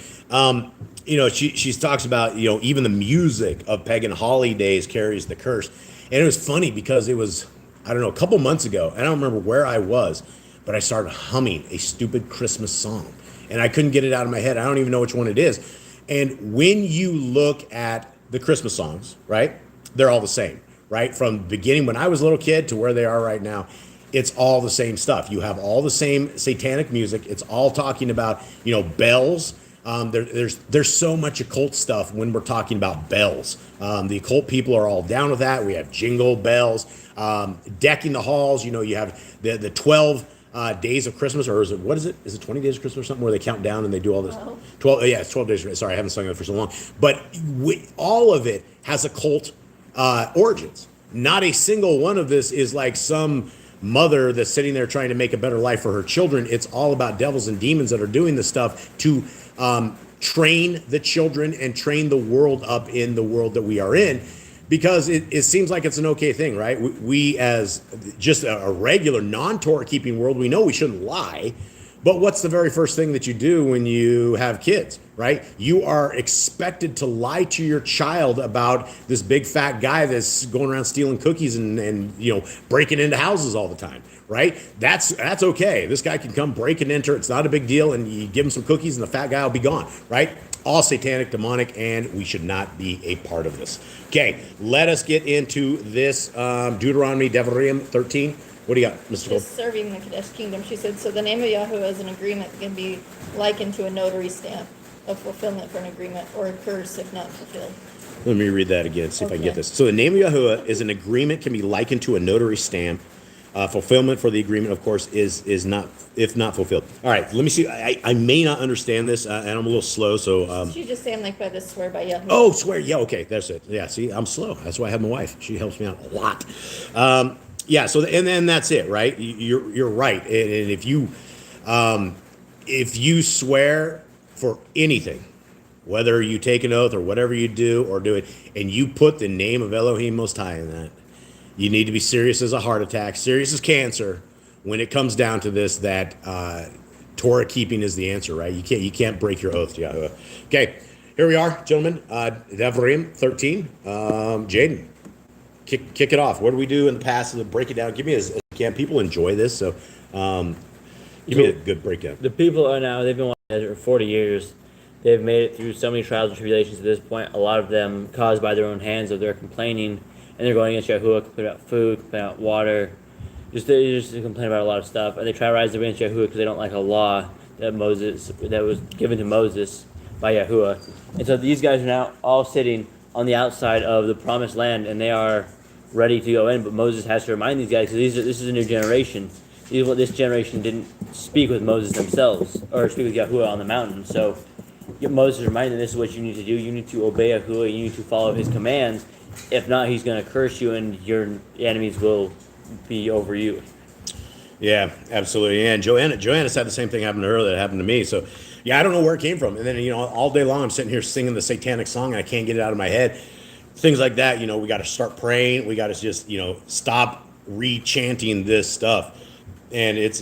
You know, she talks about, you know, even the music of pagan holidays carries the curse. And it was funny because it was, I don't know, a couple months ago. I don't remember where I was, but I started humming a stupid Christmas song. And I couldn't get it out of my head. I don't even know which one it is. And when you look at the Christmas songs, right, they're all the same, right? From the beginning, when I was a little kid to where they are right now, it's all the same stuff. You have all the same satanic music. It's all talking about, you know, bells. There's so much occult stuff when we're talking about bells. The occult people are all down with that. We have jingle bells, decking the halls. You know, you have the 12 days of Christmas, or is it, what is it? Is it 20 days of Christmas or something where they count down and they do all this? 12, yeah, it's 12 days. Sorry, I haven't sung it for so long. But all of it has occult origins. Not a single one of this is like some mother that's sitting there trying to make a better life for her children. It's all about devils and demons that are doing this stuff to train the children and train the world up in the world that we are in, because it seems like it's an okay thing, right? We as just a regular non-Torah keeping world, we know we shouldn't lie. But what's the very first thing that you do when you have kids, right? You are expected to lie to your child about this big fat guy that's going around stealing cookies and you know, breaking into houses all the time, right? That's okay. This guy can come break and enter. It's not a big deal. And you give him some cookies and the fat guy will be gone, right? All satanic, demonic, and we should not be a part of this. Okay, let us get into this Deuteronomy, Devarim 13. What do you got, Mr. Cole? Just serving the Kadesh Kingdom, she said, so the name of Yahweh as an agreement can be likened to a notary stamp of fulfillment for an agreement, or a curse if not fulfilled. Let me read that again, see if I can get Okay. this. So the name of Yahuwah is an agreement, can be likened to a notary stamp. Fulfillment for the agreement, of course, is not, if not fulfilled. All right, let me see. I may not understand this, and I'm a little slow, so... She's just saying like by this swear by Yahweh. Oh, swear. Yeah, okay, that's it. Yeah, see, I'm slow. That's why I have my wife. She helps me out a lot. Yeah, so, and then that's it, right? You're right. And if you swear for anything, whether you take an oath or whatever you do or do it, and you put the name of Elohim Most High in that, you need to be serious as a heart attack, serious as cancer, when it comes down to this, that Torah keeping is the answer, right? You can't break your oath to Yahweh. Okay, here we are, gentlemen. Devarim 13. Jaden, kick it off. What do we do in the past? Break it down. Give me as you can. People enjoy this, so give me a good breakdown. The people are now, they've been watching desert for 40 years. They've made it through so many trials and tribulations to this point, a lot of them caused by their own hands of their complaining, and they're going against Yahuwah, complain about food, complain about water, they just complain about a lot of stuff, and they try to rise against Yahuwah because they don't like a law that was given to Moses by Yahuwah. And so these guys are now all sitting on the outside of the promised land, and they are ready to go in, but Moses has to remind these guys, because this is a new generation. This generation didn't speak with Moses themselves, or speak with Yahuwah on the mountain. So Moses reminded them, this is what you need to do. You need to obey Yahuwah. You need to follow his commands. If not, he's going to curse you, and your enemies will be over you. Yeah, absolutely. Yeah, and Joanna said the same thing happened to her that happened to me. So, yeah, I don't know where it came from. And then, you know, all day long I'm sitting here singing the satanic song and I can't get it out of my head. Things like that, you know, we got to start praying. We got to just, you know, stop re-chanting this stuff. And it's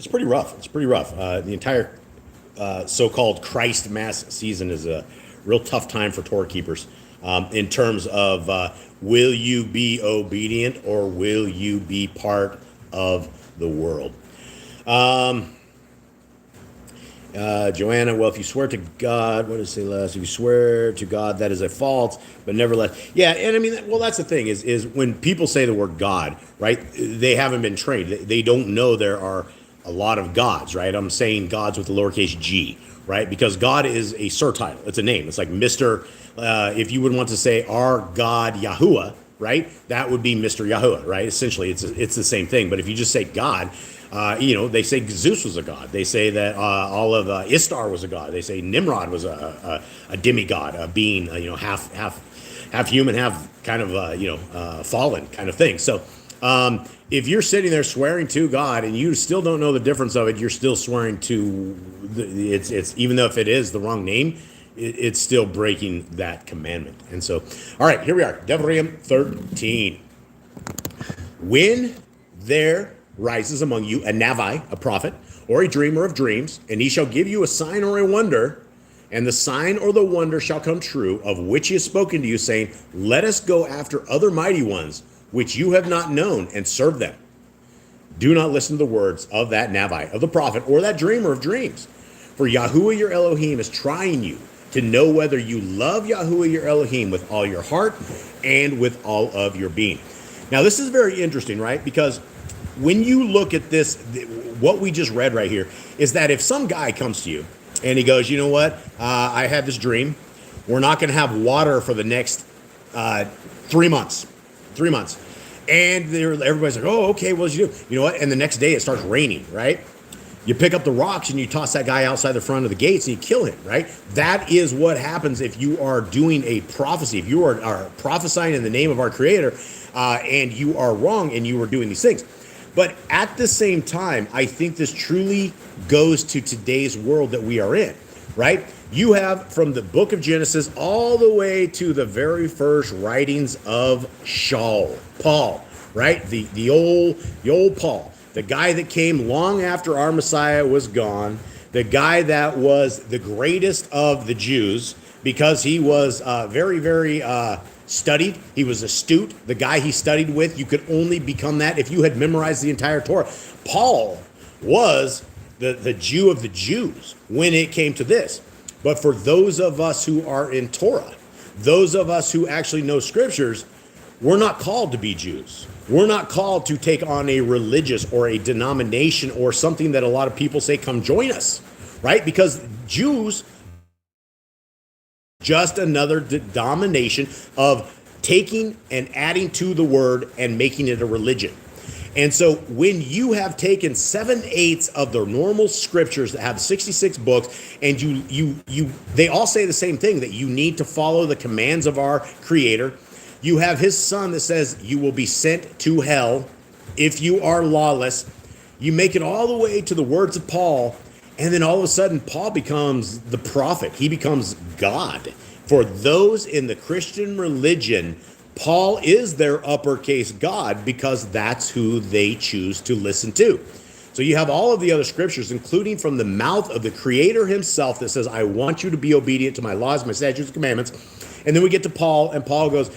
pretty rough. It's pretty rough. The entire so-called Christ Mass season is a real tough time for Torah keepers in terms of will you be obedient or will you be part of the world? Joanna, well, if you swear to God, what does it say last? If you swear to God, that is a fault, but nevertheless. Yeah, and I mean, well, that's the thing is when people say the word God, right, they haven't been trained. They don't know there are a lot of gods, right? I'm saying gods with the lowercase g, right? Because God is a surtitle. It's a name. It's like Mr. If you would want to say our God Yahuwah, right? That would be Mr. Yahuwah, right? Essentially, it's the same thing. But if you just say God, they say Zeus was a god. They say that all of Istar was a god. They say Nimrod was a demigod, a being, half human, half kind of fallen kind of thing. So if you're sitting there swearing to God and you still don't know the difference of it, you're still swearing to it's even though if it is the wrong name, it's still breaking that commandment. And so, all right, here we are, Devarim 13. When there rises among you a Navi, a prophet, or a dreamer of dreams, and he shall give you a sign or a wonder, and the sign or the wonder shall come true, of which he has spoken to you, saying, let us go after other mighty ones, which you have not known, and serve them. Do not listen to the words of that Navi, of the prophet, or that dreamer of dreams. For Yahuwah your Elohim is trying you to know whether you love Yahuwah your Elohim with all your heart and with all of your being. Now, this is very interesting, right? Because when you look at this, what we just read right here is that if some guy comes to you and he goes, you know what, I had this dream. We're not going to have water for the next 3 months. 3 months. And everybody's like, oh, okay, what did you do? You know what? And the next day it starts raining, right? You pick up the rocks and you toss that guy outside the front of the gates and you kill him, right? That is what happens if you are doing a prophecy. If you are prophesying in the name of our Creator and you are wrong and you are doing these things. But at the same time, I think this truly goes to today's world that we are in, right? You have from the book of Genesis all the way to the very first writings of Paul, right? The old Paul, the guy that came long after our Messiah was gone, the guy that was the greatest of the Jews because he was very, very studied. He was astute. The guy he studied with, you could only become that if you had memorized the entire Torah. Paul was the Jew of the Jews when it came to this. But for those of us who are in Torah, those of us who actually know scriptures, we're not called to be Jews. We're not called to take on a religious or a denomination or something that a lot of people say, come join us, right? Because Jews, just another denomination of taking and adding to the word and making it a religion. And so when you have taken 7/8 of the normal scriptures that have 66 books, and they all say the same thing, that you need to follow the commands of our Creator. You have his son that says you will be sent to hell if you are lawless. You make it all the way to the words of Paul, and then all of a sudden Paul becomes the prophet. He becomes God. For those in the Christian religion, Paul is their uppercase God because that's who they choose to listen to. So you have all of the other scriptures, including from the mouth of the Creator himself, that says, I want you to be obedient to my laws, my statutes, and commandments. And then we get to Paul, and Paul goes,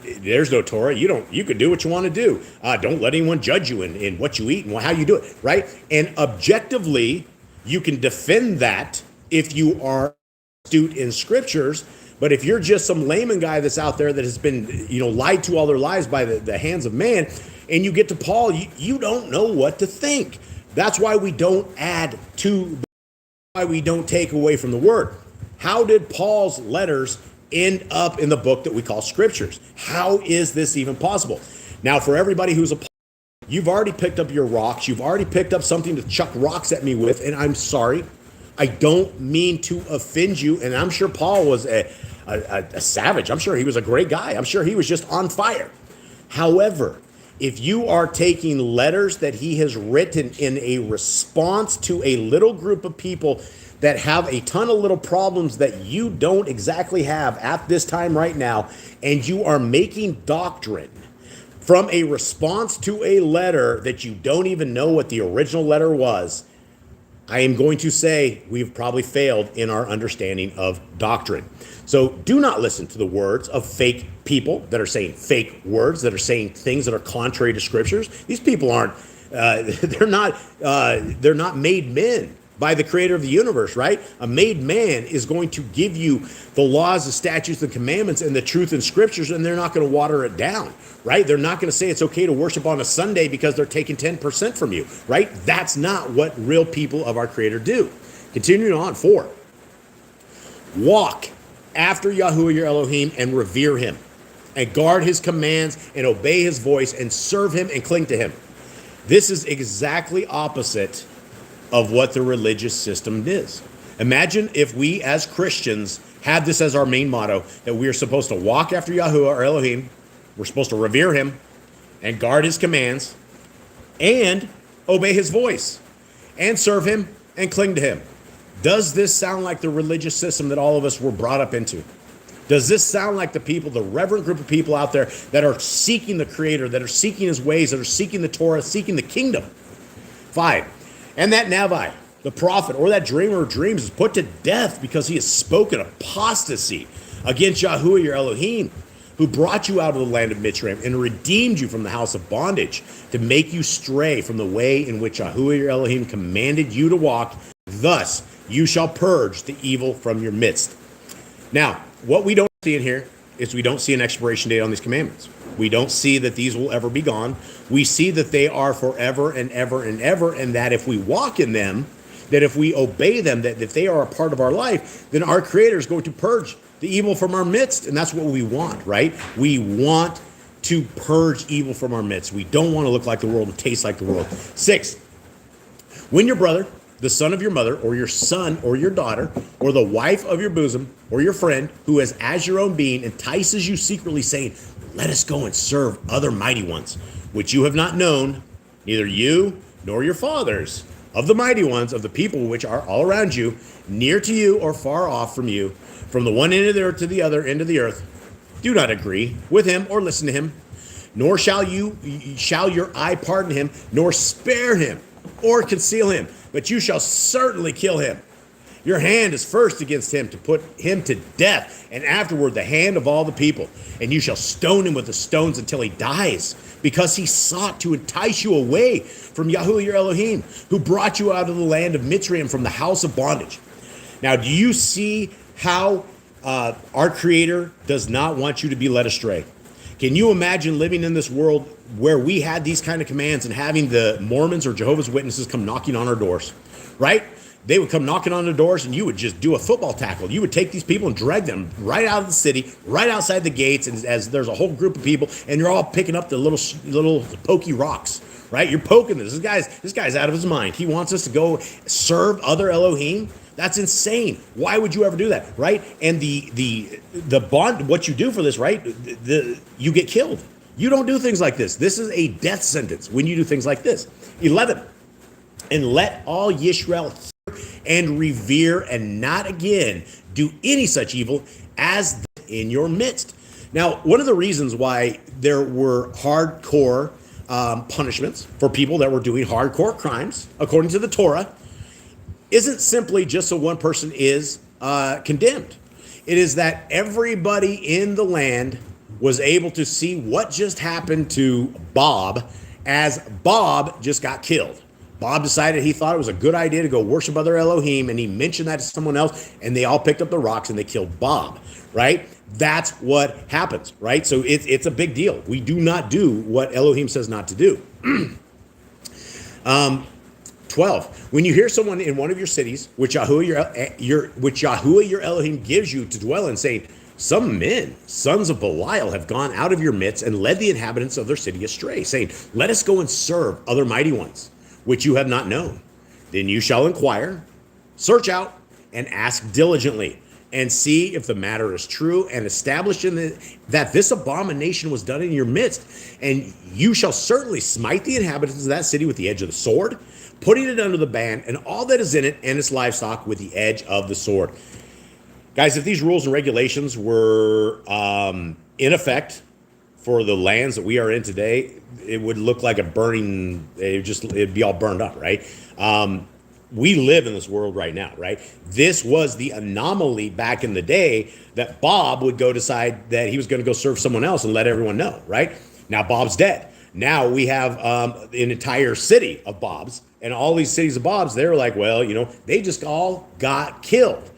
there's no Torah. You can do what you want to do. Don't let anyone judge you in what you eat and how you do it, right? And objectively, you can defend that if you are astute in scriptures. But if you're just some layman guy that's out there that has been, lied to all their lives by the hands of man, and you get to Paul, you don't know what to think. That's why we don't add to, why we don't take away from the word. How did Paul's letters end up in the book that we call scriptures? How is this even possible? Now, for everybody who's you've already picked up your rocks. You've already picked up something to chuck rocks at me with, and I'm sorry. I don't mean to offend you, and I'm sure Paul was a savage. I'm sure he was a great guy. I'm sure he was just on fire. However, if you are taking letters that he has written in a response to a little group of people that have a ton of little problems that you don't exactly have at this time right now, and you are making doctrine from a response to a letter that you don't even know what the original letter was, I am going to say we've probably failed in our understanding of doctrine. So do not listen to the words of fake people that are saying fake words, that are saying things that are contrary to scriptures. These people aren't, they're not made men. by the creator of the universe, right? A made man is going to give you the laws, the statutes, the commandments, and the truth in scriptures, and they're not going to water it down, right? They're not going to say it's okay to worship on a Sunday because they're taking 10% from you, right? That's not what real people of our creator do. Continuing on, 4. Walk after Yahuwah your Elohim and revere him, and guard his commands and obey his voice and serve him and cling to him. This is exactly opposite of what the religious system is. Imagine if we as Christians had this as our main motto, that we are supposed to walk after Yahuwah our Elohim, we're supposed to revere him and guard his commands and obey his voice and serve him and cling to him. Does this sound like the religious system that all of us were brought up into? Does this sound like the people, the reverent group of people out there that are seeking the Creator, that are seeking his ways, that are seeking the Torah, seeking the kingdom? 5. And that Navi, the prophet, or that dreamer of dreams, is put to death because he has spoken apostasy against Yahuwah your Elohim, who brought you out of the land of Mitzrayim and redeemed you from the house of bondage, to make you stray from the way in which Yahuwah your Elohim commanded you to walk. Thus you shall purge the evil from your midst. Now, what we don't see in here is we don't see an expiration date on these commandments. We don't see that these will ever be gone. We see that they are forever and ever and ever, and that if we walk in them, that if we obey them, that if they are a part of our life, then our Creator is going to purge the evil from our midst. And that's what we want, right? We want to purge evil from our midst. We don't want to look like the world and taste like the world. 6, when your brother, the son of your mother, or your son or your daughter, or the wife of your bosom, or your friend, who is as your own being, entices you secretly, saying, let us go and serve other mighty ones, which you have not known, neither you nor your fathers, of the mighty ones, of the people which are all around you, near to you or far off from you, from the one end of the earth to the other end of the earth, do not agree with him or listen to him, nor shall your eye pardon him, nor spare him or conceal him, but you shall certainly kill him. Your hand is first against him, to put him to death, and afterward the hand of all the people. And you shall stone him with the stones until he dies, because he sought to entice you away from Yahuwah your Elohim, who brought you out of the land of Mitzrayim, from the house of bondage. Now, do you see how our Creator does not want you to be led astray? Can you imagine living in this world where we had these kind of commands and having the Mormons or Jehovah's Witnesses come knocking on our doors, right? They would come knocking on the doors, and you would just do a football tackle. You would take these people and drag them right out of the city, right outside the gates, and as there's a whole group of people, and you're all picking up the little pokey rocks, right? You're poking this. This guy's out of his mind. He wants us to go serve other Elohim. That's insane. Why would you ever do that, right? And the bond, what you do for this, right? You get killed. You don't do things like this. This is a death sentence when you do things like this. 11, and let all Yisrael hear and revere, and not again do any such evil as in your midst. Now, one of the reasons why there were hardcore punishments for people that were doing hardcore crimes, according to the Torah, isn't simply just so one person is condemned. It is that everybody in the land was able to see what just happened to Bob, as Bob just got killed. Bob decided he thought it was a good idea to go worship other Elohim, and he mentioned that to someone else, and they all picked up the rocks and they killed Bob, right? That's what happens, right? So it's a big deal. We do not do what Elohim says not to do. 12, when you hear someone in one of your cities, which Yahuwah your Elohim gives you to dwell in, saying, some men, sons of Belial, have gone out of your midst and led the inhabitants of their city astray, saying, let us go and serve other mighty ones, which you have not known. Then you shall inquire, search out, and ask diligently, and see if the matter is true, and establish that this abomination was done in your midst. And you shall certainly smite the inhabitants of that city with the edge of the sword, putting it under the ban, and all that is in it and its livestock with the edge of the sword. Guys, if these rules and regulations were in effect for the lands that we are in today, it would look like a burning, it'd be all burned up, right? We live in this world right now, right? This was the anomaly back in the day that Bob would go decide that he was going to go serve someone else and let everyone know, right? Now Bob's dead. Now we have an entire city of Bobs, and all these cities of Bobs, they're like, well, they just all got killed.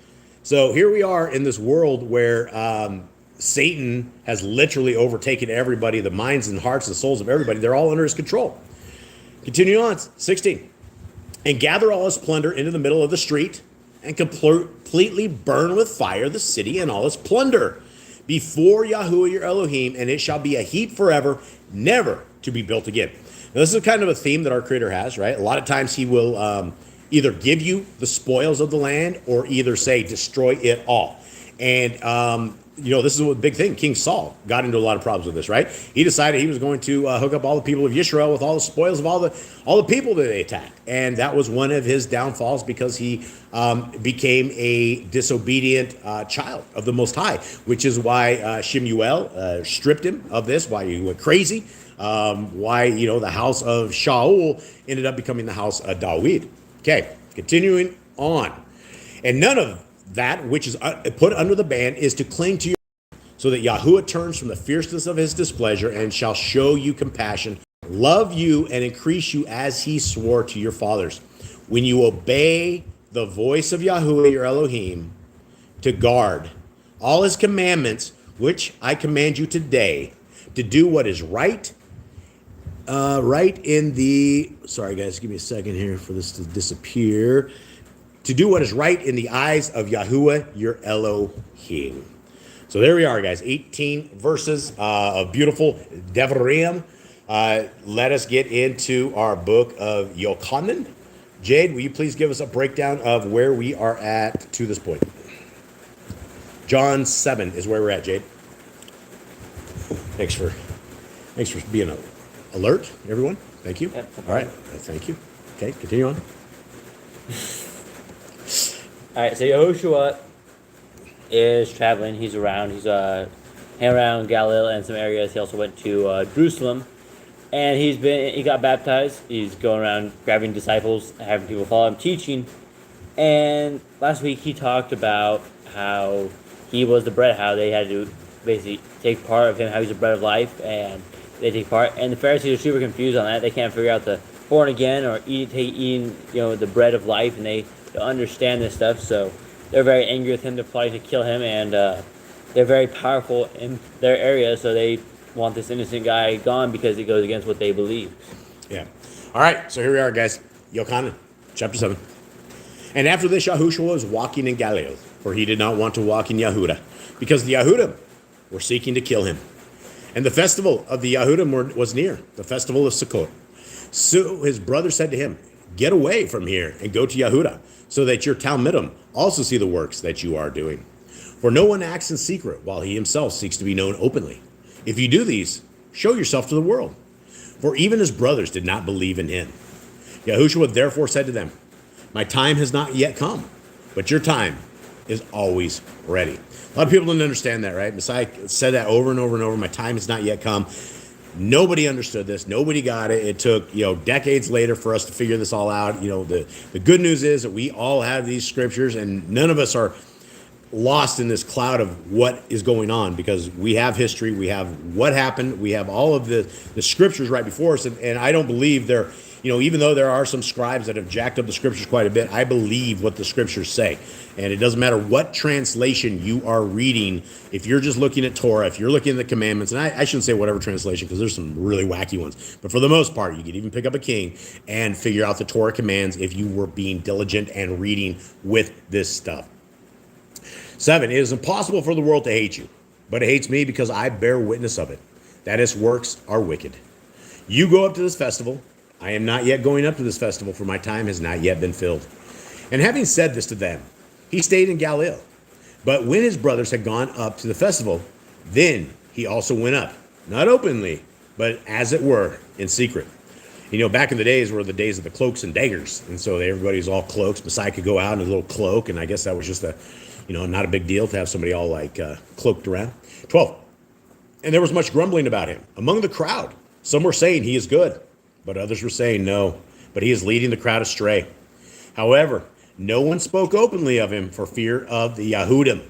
So here we are in this world where Satan has literally overtaken everybody, the minds and hearts and souls of everybody. They're all under his control. Continue on, 16. And gather all his plunder into the middle of the street, and completely burn with fire the city and all its plunder before Yahuwah your Elohim, and it shall be a heap forever, never to be built again. Now, this is kind of a theme that our Creator has, right? A lot of times he will either give you the spoils of the land or either say, destroy it all. And this is a big thing. King Saul got into a lot of problems with this, right? He decided he was going to hook up all the people of Yisrael with all the spoils of all the people that they attacked, and that was one of his downfalls because he became a disobedient child of the Most High, which is why Shemuel stripped him of this, why he went crazy, why the house of Shaul ended up becoming the house of David. Okay, continuing on, and none of that which is put under the ban is to cling to you, so that Yahuwah turns from the fierceness of his displeasure and shall show you compassion, love you, and increase you as he swore to your fathers, when you obey the voice of Yahuwah your Elohim, to guard all his commandments, which I command you today, to do what is right. Sorry guys, give me a second here for this to disappear. To do what is right in the eyes of Yahuwah your Elohim. So there we are, guys. 18 verses of beautiful Devarim. Let us get into our book of Yochanan. Jade, will you please give us a breakdown of where we are at to this point? John 7 is where we're at, Jade. Thanks for being alert, everyone. Thank you. Yep. All right. Thank you. Okay, continue on. All right, so Yehoshua is traveling. He's around. He's hanging around Galilee and some areas. He also went to Jerusalem, and he got baptized. He's going around grabbing disciples, having people follow him, teaching. And last week he talked about how he was the bread, how they had to basically take part of him, how he's the bread of life, and they take part. And the Pharisees are super confused on that. They can't figure out the born again or eating the bread of life, and they don't understand this stuff. So they're very angry with him. They're plotting to kill him, and they're very powerful in their area. So they want this innocent guy gone because it goes against what they believe. Yeah. All right. So here we are, guys. Yochanan, chapter 7. And after this, Yahushua was walking in Galilee, for he did not want to walk in Yehuda, because the Yehudim were seeking to kill him. And the festival of the Yehudim was near, the festival of Sukkot. So his brother said to him, get away from here and go to Yehuda, so that your Talmidim also see the works that you are doing. For no one acts in secret, while he himself seeks to be known openly. If you do these, show yourself to the world. For even his brothers did not believe in him. Yahushua therefore said to them, my time has not yet come, but your time is always ready. A lot of people didn't understand that, right? Messiah said that over and over and over. My time has not yet come. Nobody understood this. Nobody got it. It took, decades later for us to figure this all out. The good news is that we all have these scriptures, and none of us are lost in this cloud of what is going on, because we have history. We have what happened. We have all of the scriptures right before us. And I don't believe they're, even though there are some scribes that have jacked up the scriptures quite a bit, I believe what the scriptures say. And it doesn't matter what translation you are reading. If you're just looking at Torah, if you're looking at the commandments, and I shouldn't say whatever translation, because there's some really wacky ones. But for the most part, you could even pick up a king and figure out the Torah commands if you were being diligent and reading with this stuff. 7, it is impossible for the world to hate you, but it hates me because I bear witness of it, that its works are wicked. You go up to this festival. I am not yet going up to this festival, for my time has not yet been filled. And having said this to them, he stayed in Galilee. But when his brothers had gone up to the festival, then he also went up, not openly, but as it were, in secret. Back in the days were the days of the cloaks and daggers. And so everybody's all cloaks. Messiah could go out in a little cloak, and I guess that was just not a big deal to have somebody all cloaked around. 12. And there was much grumbling about him among the crowd. Some were saying he is good, but others were saying no, but he is leading the crowd astray. However, no one spoke openly of him for fear of the Yahudim,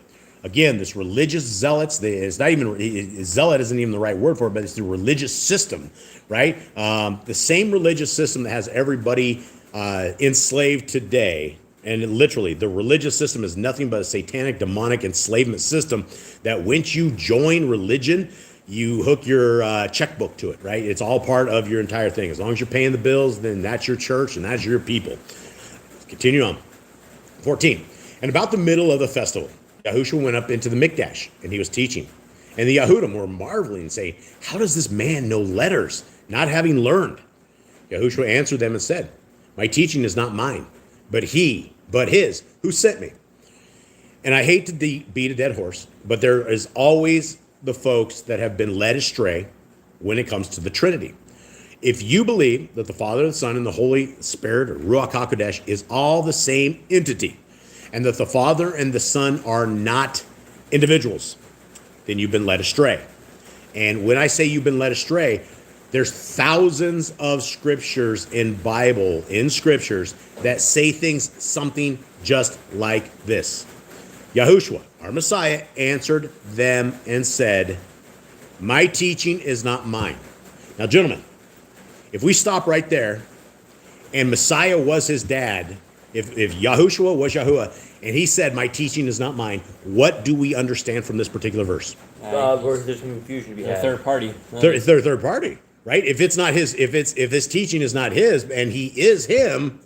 Again, this religious zealots, it's not even, zealot isn't even the right word for it, but it's the religious system, right? The same religious system that has everybody enslaved today. And literally, the religious system is nothing but a satanic, demonic enslavement system that once you join religion, you hook your checkbook to it, right? It's all part of your entire thing. As long as you're paying the bills, then that's your church and that's your people. Continue on. 14. And about the middle of the festival, Yahushua went up into the Mikdash, and he was teaching. And the Yahudim were marveling, saying, how does this man know letters, not having learned? Yahushua answered them and said, my teaching is not mine, but his who sent me. And I hate to beat a dead horse, but there is always the folks that have been led astray when it comes to the Trinity. If you believe that the Father, the Son, and the Holy Spirit, or Ruach HaKodesh, is all the same entity, and that the Father and the Son are not individuals, then you've been led astray. And when I say you've been led astray, there's thousands of scriptures in scriptures that say things something just like this. Yahushua, our Messiah, answered them and said, my teaching is not mine. Now, gentlemen, if we stop right there, and Messiah was his dad, if Yahushua was Yahuwah, and he said, my teaching is not mine, what do we understand from this particular verse? There's some confusion to be had. Third party. Third party, right? If it's not his, if his teaching is not his, and he is him,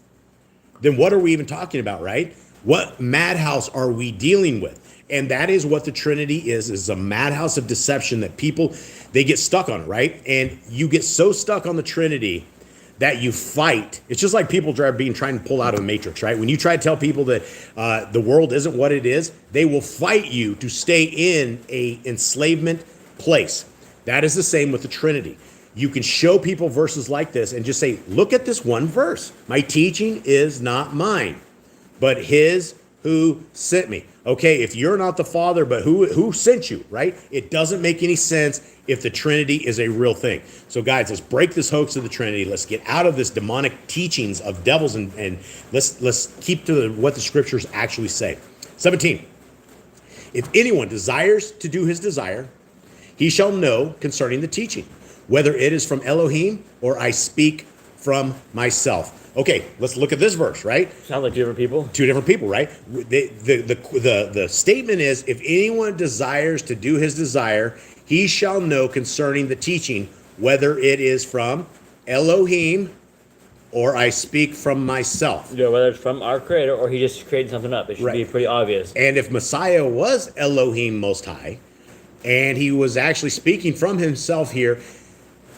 then what are we even talking about, right? What madhouse are we dealing with? And that is what the Trinity is a madhouse of deception that people, they get stuck on it, right? And you get so stuck on the Trinity that you fight. It's just like people trying to pull out of the matrix, right? When you try to tell people that the world isn't what it is, they will fight you to stay in a enslavement place. That is the same with the Trinity. You can show people verses like this and just say, look at this one verse. My teaching is not mine, but his who sent me. Okay, if you're not the Father, but who sent you, right? It doesn't make any sense if the Trinity is a real thing. So guys, let's break this hoax of the Trinity. Let's get out of this demonic teachings of devils and let's keep to what the scriptures actually say. 17. If anyone desires to do his desire, he shall know concerning the teaching, whether it is from Elohim or I speak from myself. Okay, let's look at this verse, right? Sound like two different people? Two different people, right? The statement is, if anyone desires to do his desire, he shall know concerning the teaching, whether it is from Elohim or I speak from myself. You know, whether it's from our creator or he just created something up. It should be pretty obvious. And if Messiah was Elohim Most High, and he was actually speaking from himself here,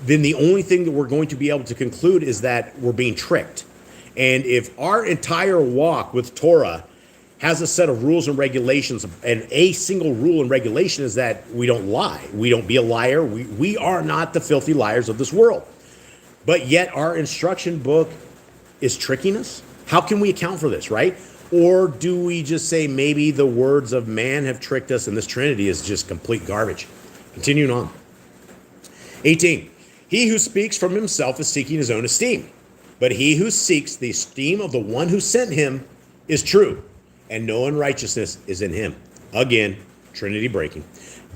then the only thing that we're going to be able to conclude is that we're being tricked. And if our entire walk with Torah has a set of rules and regulations, and a single rule and regulation is that we don't lie. We don't be a liar. We are not the filthy liars of this world. But yet our instruction book is tricking us. How can we account for this, right? Or do we just say maybe the words of man have tricked us and this Trinity is just complete garbage? Continuing on. 18. He who speaks from himself is seeking his own esteem. But he who seeks the esteem of the one who sent him is true, and no unrighteousness is in him. Again, Trinity breaking.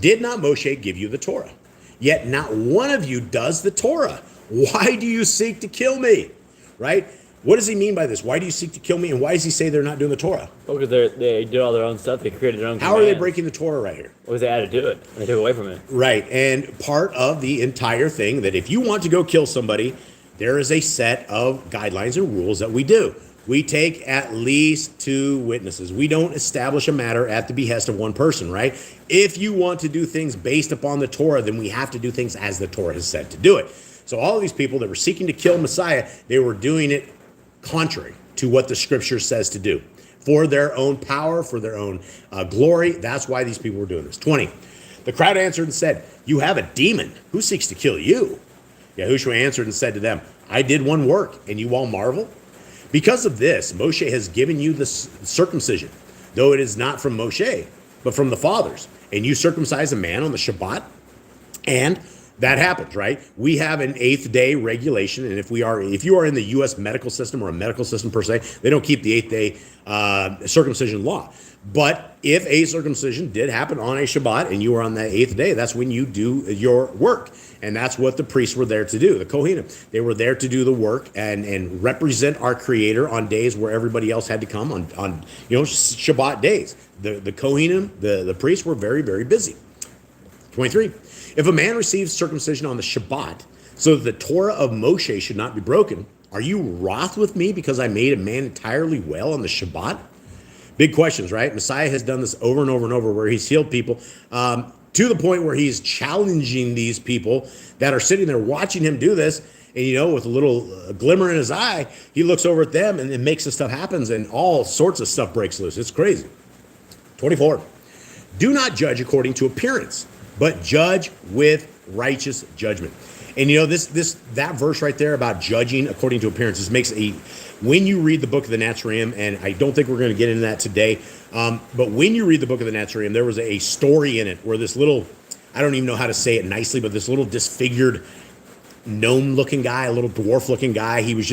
Did not Moshe give you the Torah? Yet not one of you does the Torah. Why do you seek to kill me? Right? What does he mean by this? Why do you seek to kill me? And why does he say they're not doing the Torah? Well, because they did all their own stuff. They created their own How are they breaking the Torah right here? Because they added to it. And they took away from it. Right. And part of the entire thing that if you want to go kill somebody, there is a set of guidelines and rules that we do. We take at least 2 witnesses. We don't establish a matter at the behest of one person, right? If you want to do things based upon the Torah, then we have to do things as the Torah has said to do it. So all of these people that were seeking to kill Messiah, they were doing it contrary to what the scripture says to do. For their own power, for their own glory. That's why these people were doing this. 20. The crowd answered and said, you have a demon. Who seeks to kill you? Yahushua answered and said to them, I did one work, and you all marvel? Because of this, Moshe has given you the circumcision, though it is not from Moshe, but from the fathers. And you circumcise a man on the Shabbat, and That happens, right? We have an 8th day regulation, and if you are in the U.S. medical system or a medical system per se, they don't keep the 8th day circumcision law. But if a circumcision did happen on a Shabbat and you were on that 8th day, that's when you do your work. And that's what the priests were there to do, the Kohanim. They were there to do the work and represent our Creator on days where everybody else had to come on Shabbat days. The Kohanim, the priests were very, very busy. 23. If a man receives circumcision on the Shabbat, so that the Torah of Moshe should not be broken, are you wroth with me because I made a man entirely well on the Shabbat? Big questions, right? Messiah has done this over and over and over where he's healed people to the point where he's challenging these people that are sitting there watching him do this. And, with a little glimmer in his eye, he looks over at them and it makes this stuff happen and all sorts of stuff breaks loose. It's crazy. 24. Do not judge according to appearance, but judge with righteous judgment. And that verse right there about judging according to appearances when you read the book of the Nazarene, and I don't think we're going to get into that today, but when you read the book of the Nazarene, there was a story in it where this little, I don't even know how to say it nicely, but this little disfigured gnome-looking guy, a little dwarf-looking guy, he was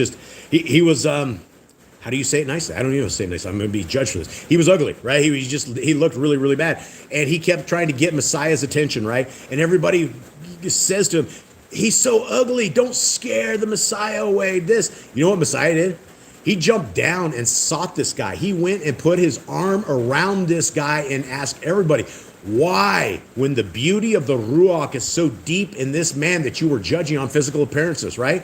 how do you say it nicely? I don't even know how to say it nicely. I'm going to be judged for this. He was ugly, right? He looked really, really bad. And he kept trying to get Messiah's attention, right? And everybody says to him, he's so ugly. Don't scare the Messiah away. You know what Messiah did? He jumped down and sought this guy. He went and put his arm around this guy and asked everybody, why, when the beauty of the Ruach is so deep in this man that you were judging on physical appearances, right?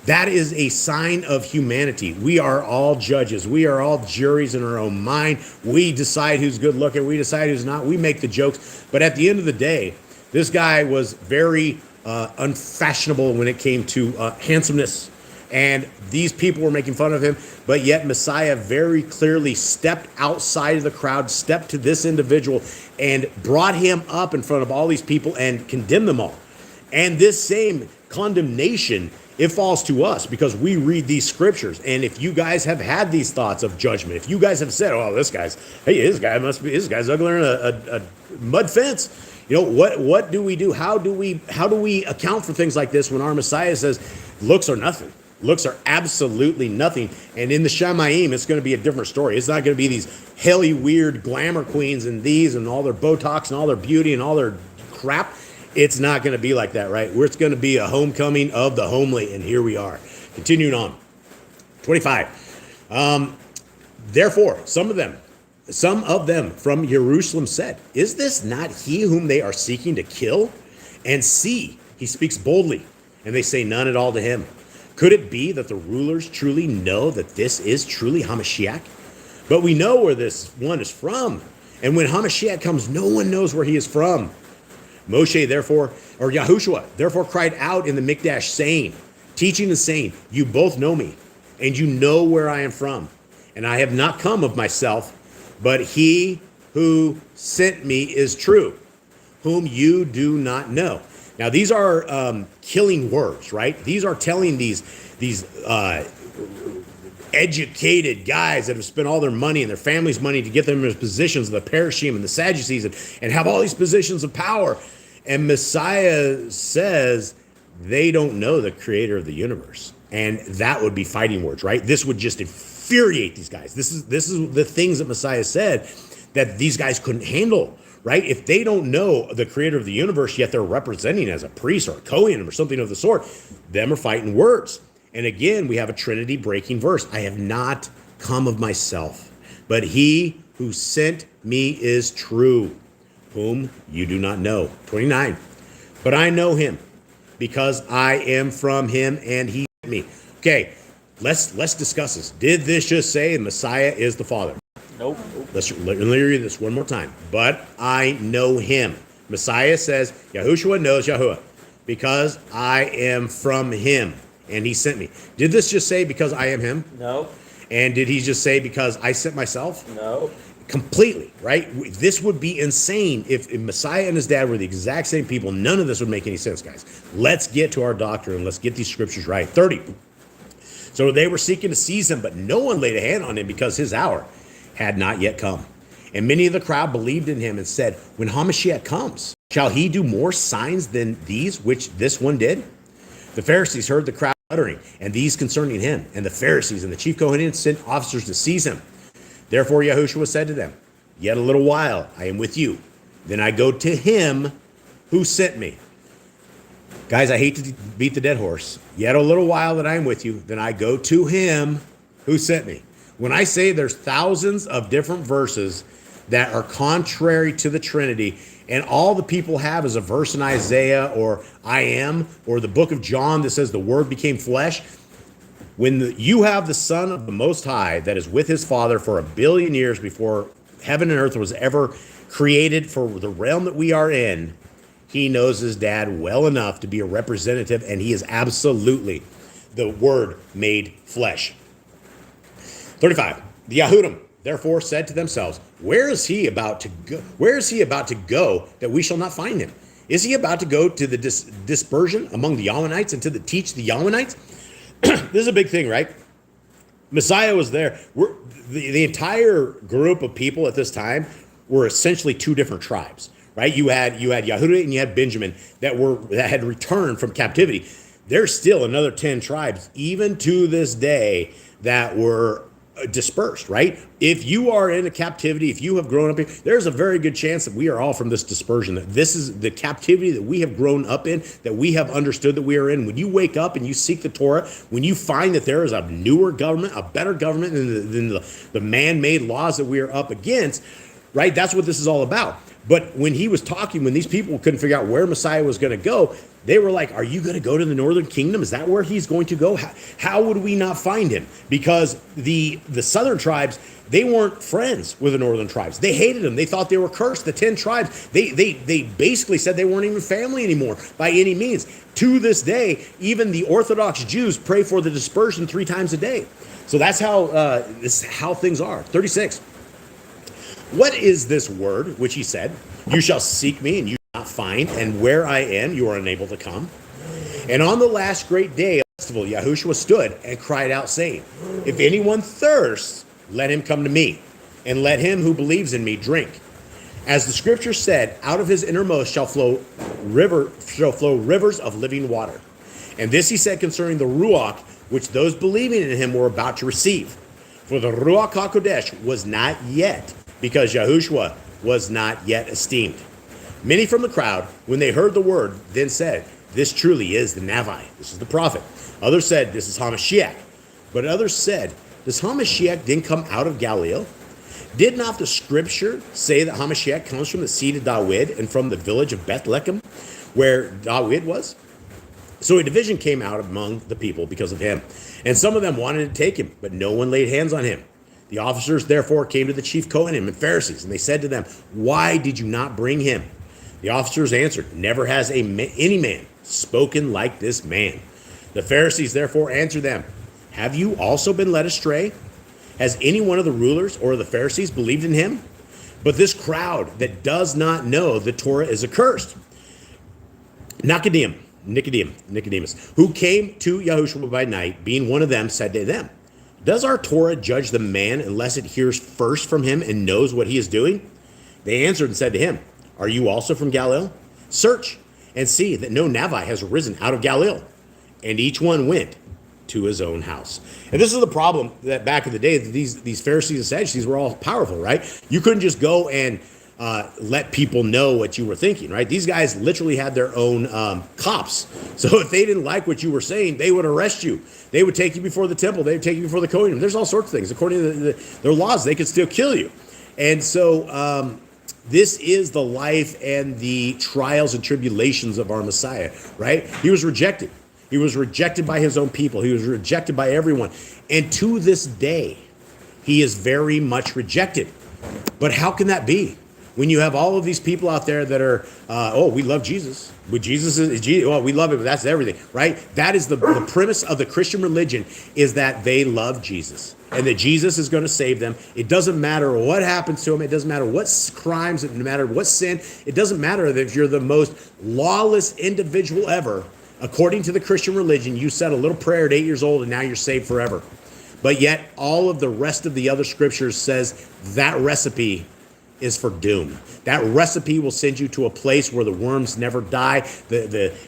That is a sign of humanity. We are all judges. We are all juries in our own mind. We decide who's good looking. We decide who's not. We make the jokes. But at the end of the day, this guy was very unfashionable when it came to handsomeness. And these people were making fun of him. But yet Messiah very clearly stepped outside of the crowd, stepped to this individual, and brought him up in front of all these people and condemned them all. And this same condemnation, it falls to us because we read these scriptures. And if you guys have had these thoughts of judgment, if you guys have said, oh, this guy's uglier than a mud fence. What do we do? How do we account for things like this when our Messiah says looks are nothing? Looks are absolutely nothing. And in the Shamayim, it's going to be a different story. It's not going to be these helly, weird glamour queens and all their Botox and all their beauty and all their crap. It's not going to be like that, right? It's going to be a homecoming of the homely, and here we are. Continuing on. 25. Therefore, some of them from Jerusalem said, is this not he whom they are seeking to kill? And see, he speaks boldly, and they say none at all to him. Could it be that the rulers truly know that this is truly Hamashiach? But we know where this one is from. And when Hamashiach comes, no one knows where he is from. Yahushua therefore cried out in the Mikdash, saying, teaching and saying, you both know me, and you know where I am from. And I have not come of myself, but he who sent me is true, whom you do not know. Now, these are killing words, right? These are telling these educated guys that have spent all their money and their family's money to get them in positions of the Parashim and the Sadducees and have all these positions of power. And Messiah says they don't know the creator of the universe. And that would be fighting words, right? This would just infuriate these guys. This is the things that Messiah said that these guys couldn't handle, right? If they don't know the creator of the universe, yet they're representing as a priest or a Kohen or something of the sort, them are fighting words. And again, we have a Trinity breaking verse. I have not come of myself, but he who sent me is true, whom you do not know. 29. But I know him because I am from him and he sent me. Okay, let's discuss this. Did this just say the Messiah is the Father? Nope. Let me read this one more time. But I know him. Messiah says, Yahushua knows Yahuwah because I am from him and he sent me. Did this just say because I am him? No. And did he just say because I sent myself? No. Completely, right? This would be insane if Messiah and his dad were the exact same people. None of this would make any sense, guys. Let's get to our doctrine. Let's get these scriptures right. 30. So they were seeking to seize him, but no one laid a hand on him because his hour had not yet come. And many of the crowd believed in him and said, when Hamashiach comes, Shall he do more signs than these which this one did? The Pharisees heard the crowd uttering, and these concerning him. And the Pharisees and the chief Kohanim sent officers to seize him. Therefore Yahushua said to them, Yet a little while I am with you. Then I go to him who sent me. Guys, I hate to beat the dead horse. Yet a little while that I am with you, then I go to him who sent me. When I say there's thousands of different verses that are contrary to the Trinity, and all the people have is a verse in Isaiah or I am, or the book of John that says the word became flesh. When you have the Son of the Most High that is with his Father for 1 billion years before heaven and earth was ever created for the realm that we are in, he knows his dad well enough to be a representative, and he is absolutely the Word made flesh. 35. The Yahudim therefore said to themselves, Where is he about to go? Where is he about to go that we shall not find him? Is he about to go to the dispersion among the Ammonites and to teach the Ammonites? This is a big thing, right? Messiah was there. The entire group of people at this time were essentially two different tribes, right? You had Yehuda and you had Benjamin that had returned from captivity. There's still another 10 tribes, even to this day, that were dispersed, right? If you are in a captivity, if you have grown up here, there's a very good chance that we are all from this dispersion, that this is the captivity that we have grown up in, that we have understood that we are in. When you wake up and you seek the Torah, when you find that there is a newer government, a better government than the man-made laws that we are up against, right? That's what this is all about. But when he was talking, when these people couldn't figure out where Messiah was going to go, they were like, are you going to go to the northern kingdom? Is that where he's going to go? How would we not find him? Because the southern tribes, they weren't friends with the northern tribes. They hated them. They thought they were cursed. The 10 tribes, they basically said they weren't even family anymore by any means. To this day, even the Orthodox Jews pray for the dispersion 3 times a day. So that's how things are. 36. What is this word which he said? You shall seek me and you shall not find, and where I am you are unable to come. And on the last great day of the festival, Yahushua stood and cried out, saying, If anyone thirsts, let him come to me, and let him who believes in me drink. As the scripture said, out of his innermost shall flow rivers of living water. And this he said concerning the Ruach, which those believing in him were about to receive. For the Ruach HaKodesh was not yet, because Yahushua was not yet esteemed. Many from the crowd, when they heard the word, then said, This truly is the Navi. This is the prophet. Others said, This is Hamashiach. But others said, Does Hamashiach then come out of Galilee? Did not the scripture say that Hamashiach comes from the seed of David and from the village of Bethlehem, where David was? So a division came out among the people because of him. And some of them wanted to take him, but no one laid hands on him. The officers therefore came to the chief Kohanim and Pharisees, and they said to them, Why did you not bring him? The officers answered, Never has any man spoken like this man. The Pharisees therefore answered them, Have you also been led astray? Has any one of the rulers or the Pharisees believed in him? But this crowd that does not know the Torah is accursed. Nicodemus, who came to Yahushua by night, being one of them, said to them, Does our Torah judge the man unless it hears first from him and knows what he is doing? They answered and said to him, Are you also from Galilee? Search and see that no Navi has risen out of Galilee. And each one went to his own house. And this is the problem that back in the day, these Pharisees and Sadducees were all powerful, right? You couldn't just go and let people know what you were thinking, right? These guys literally had their own cops. So if they didn't like what you were saying, they would arrest you. They would take you before the temple. They would take you before the Kohanim. There's all sorts of things. According to their laws, they could still kill you. And so this is the life and the trials and tribulations of our Messiah, right? He was rejected. He was rejected by his own people. He was rejected by everyone. And to this day, he is very much rejected. But how can that be? When you have all of these people out there that are, we love Jesus. But Jesus is Jesus. Well, we love him, but that's everything, right? That is the premise of the Christian religion, is that they love Jesus and that Jesus is going to save them. It doesn't matter what happens to them. It doesn't matter what crimes, it doesn't matter what sin. It doesn't matter if you're the most lawless individual ever. According to the Christian religion, you said a little prayer at 8 years old and now you're saved forever. But yet all of the rest of the other scriptures says that recipe is for doom. That recipe will send you to a place where the worms never die.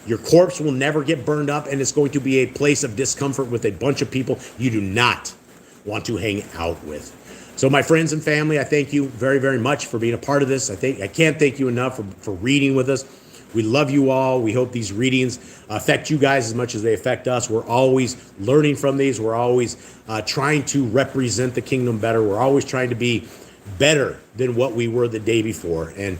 Your corpse will never get burned up, and it's going to be a place of discomfort with a bunch of people you do not want to hang out with. So my friends and family, I thank you very, very much for being a part of this. I can't thank you enough for reading with us. We love you all. We hope these readings affect you guys as much as they affect us. We're always learning from these. We're always trying to represent the kingdom better. We're always trying to be better than what we were the day before. And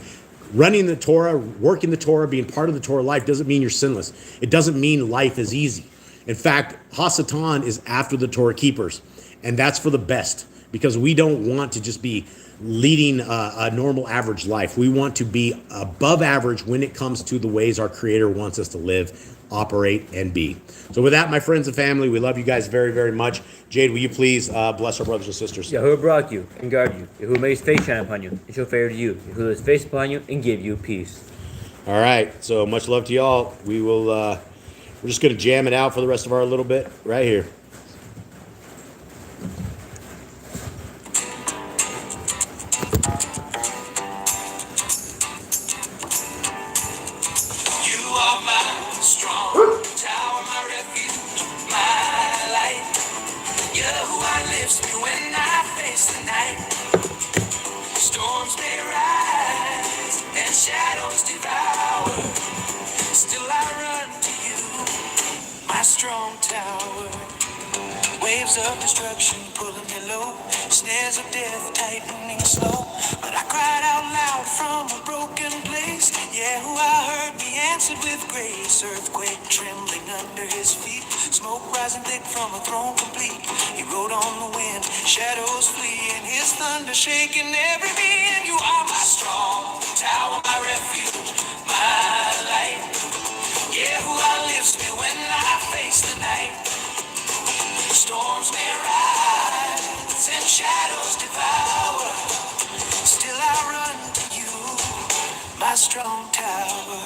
running the Torah, working the Torah, being part of the Torah life doesn't mean you're sinless. It doesn't mean life is easy. In fact, Hasatan is after the Torah keepers, and that's for the best, because we don't want to just be leading a normal average life. We want to be above average when it comes to the ways our Creator wants us to live, operate, and be. So with that, my friends and family, we love you guys very, very much. Jade, will you please bless our brothers and sisters? Yahuwah brought you and guard you. Yahuwah made his face shine upon you and show favor to you. Yahuwah his face upon you and give you peace. All right. So much love to y'all. We will. We're just gonna jam it out for the rest of our little bit right here. You are my strong tower, my refuge, my light. You're who lifts me when I face the night. Storms may rise and shadows devour. Still I run to you, my strong tower. Waves of destruction pulling me low, snares of death tightening slow. But I cried out loud from a broken place. Yeah, who I heard me answered with grace. Earthquake trembling under his feet, smoke rising thick from a throne complete. He rode on the wind, shadows flee, and his thunder shaking every being. You are my strong tower, my refuge, my light. Yeah, who lifts me when I face the night. Storms may rise and shadows devour. Still I run to you, my strong tower.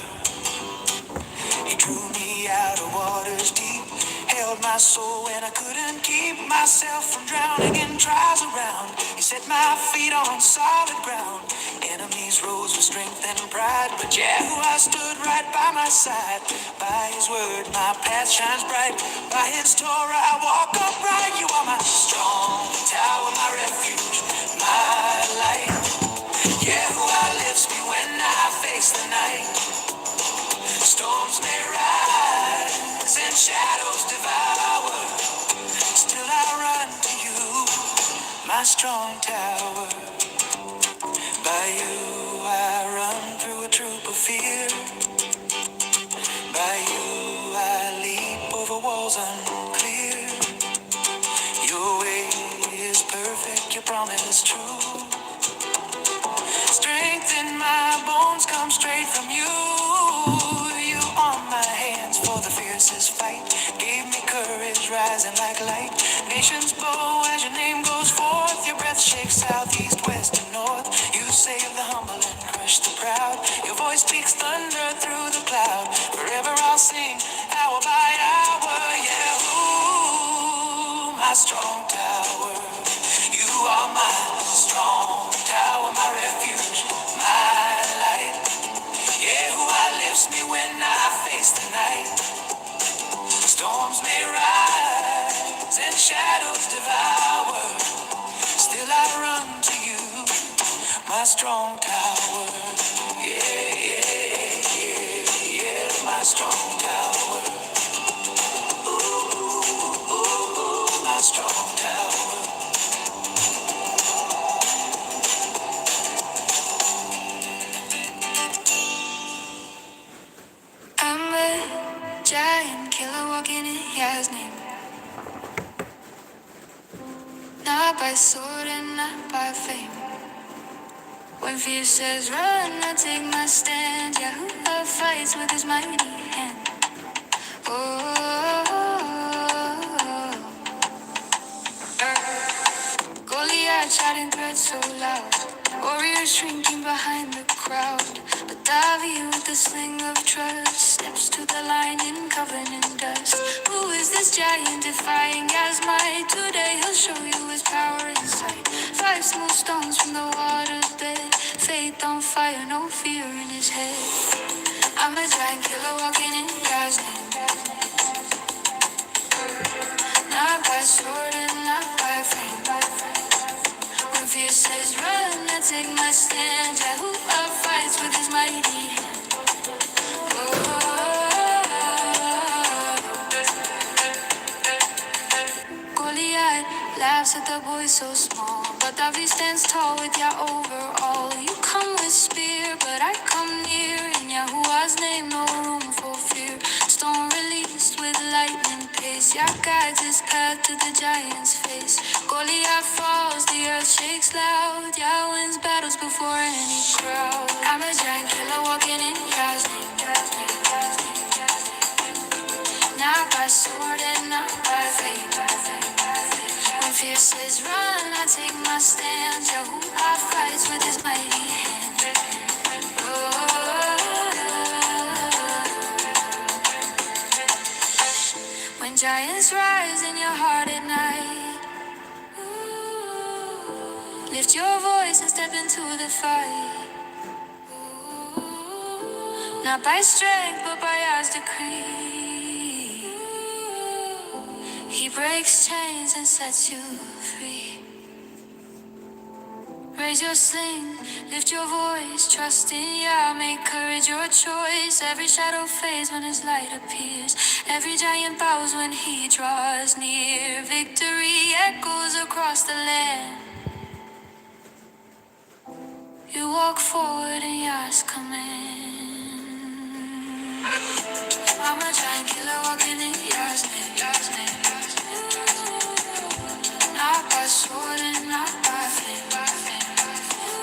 He drew me out of waters deep, held my soul when I couldn't keep myself from drowning in trials around. He set my feet on solid ground. Enemies rose with strength and pride, but Yahuwah stood right by my side. By his word my path shines bright, by his Torah I walk upright. You are my strong tower, my refuge, my light. Yahuwah lifts me when I face the night. Storms may rise and shadows devour. Still I run to you, my strong tower. By you I run through a troop of fear. By you I leap over walls unclear. Your way is perfect, your promise is true. Strength in my bones comes straight from you. You on my hands for the fiercest fight. Gave me courage rising like light. Nations bow as your name goes forth. Your breath shakes south, east, west, and north. You save the humble and crush the proud. Your voice speaks thunder through the cloud. Forever I'll sing, hour by hour. Yeah, ooh, my strong tower. You are my strong tower, my refuge, my light. Yeah, who lifts me when I face the night. Storms may rise and shadows devour. Still I run to you, my strong tower. Yeah, yeah, yeah, yeah, my strong tower. Ooh, ooh, ooh, my strong tower. I'm a giant killer walking in Yah's name. Not by sword and not by fame. When fear says run, I take my stand. Yahuwah fights with his mighty hand. Goliath shouting threats so loud. Warriors shrinking behind the crowd. But Davi with the sling of trust steps to the line in covenant dust. Who is is this giant defying God's might? Today he'll show you his power and sight. 5 smooth stones from the water's bed. Faith on fire, no fear in his head. I'm a giant killer walking in God's name. Not by sword and not by flame. When fear says run, I take my stand. Jehovah fights with his mighty hand. Goliath laughs at the boy so small, but David stands tall with Yah overall. You come with spear, but I come near. In Yahuwah's name, no room for fear. Stone released with lightning pace. Yah guides his path to the giant's face. Goliath falls, the earth shakes loud. Yah wins battles before any crowd. I'm a giant killer walking in Yah's name. Not by sword and not by faith. When fear says run, I take my stand. Yahuwah fights with his mighty hand. When giants rise in your heart at night, lift your voice and step into the fight. Not by strength, but by God's decree. He breaks chains and sets you free. Raise your sling, lift your voice, trust in Yah, make courage your choice. Every shadow fades when his light appears. Every giant bows when he draws near. Victory echoes across the land. You walk forward in Yah's command. I'm a giant killer walking in Yah's name, Yah's name. Not by sword and not by flame.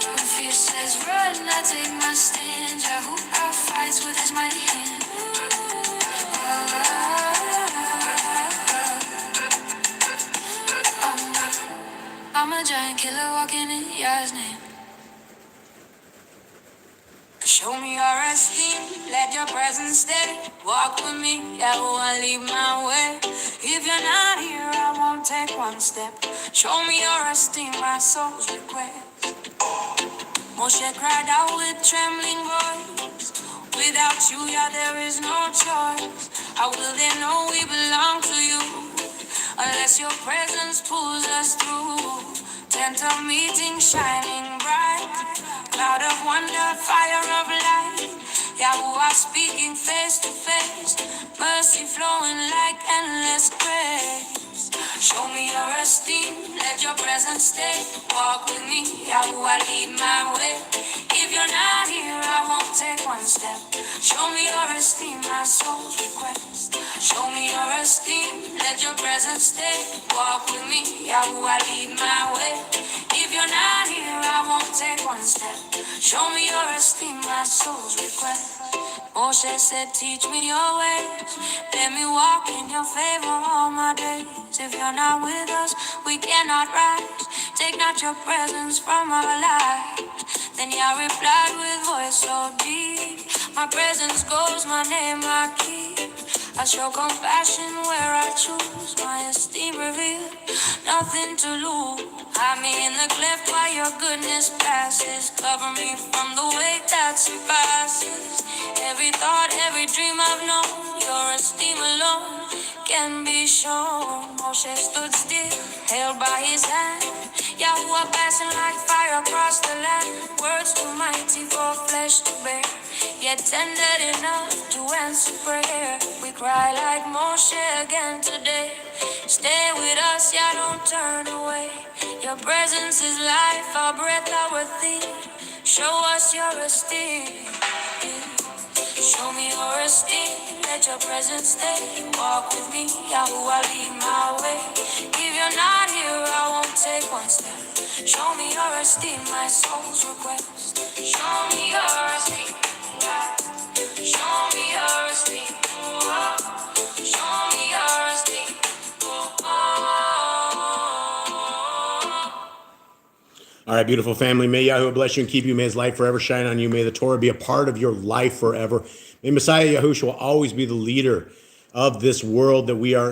When fear says run, I take my stand. Yahuwah fights with his mighty hand. I'm a giant killer walking in Yah's name. Show me your esteem, let your presence stay. Walk with me, I won't leave my way. If you're not here, I won't take one step. Show me your esteem, my soul's request. Moshe cried out with trembling voice. Without you, yeah, there is no choice. How will they know we belong to you? Unless your presence pulls us through. Tent of meeting shining bright. Cloud of wonder, fire of light. Yahuwah speaking face to face. Mercy flowing like endless grace. Show me your esteem, let your presence stay. Walk with me, Yahuwah lead my way. If you're not here, I won't take one step. Show me your esteem, my soul's request. Show me your esteem, let your presence stay. Walk with me, Yahuwah lead my way. If you're not here, I won't take one step. Show me your esteem, my soul's request. Moshe said, teach me your ways. Let me walk in your favor all my days. If you're not with us, we cannot rise. Take not your presence from our lives. Then Yah replied with voice so deep. My presence goes, my name I keep. I show compassion where I choose. My esteem revealed, nothing to lose. Hide me in the cleft while your goodness passes. Cover me from the weight that surpasses. Every thought, every dream I've known, your esteem alone can be shown. Moshe stood still, held by his hand. Yahuwah passing like fire across the land. Words too mighty for flesh to bear, yet tender enough to answer prayer. We cry like Moshe again today. Stay with us, Yah, don't turn away. Your presence is life, our breath, our theme. Show us your esteem. Show me your esteem, let your presence stay. Walk with me, Yahuwah lead my way. If you're not here, I won't take one step. Show me your esteem, my soul's request. Show me your esteem. Show me your esteem. Show me your esteem. All right, beautiful family. May Yahuwah bless you and keep you. May his light forever shine on you. May the Torah be a part of your life forever. May Messiah Yahushua always be the leader of this world that we are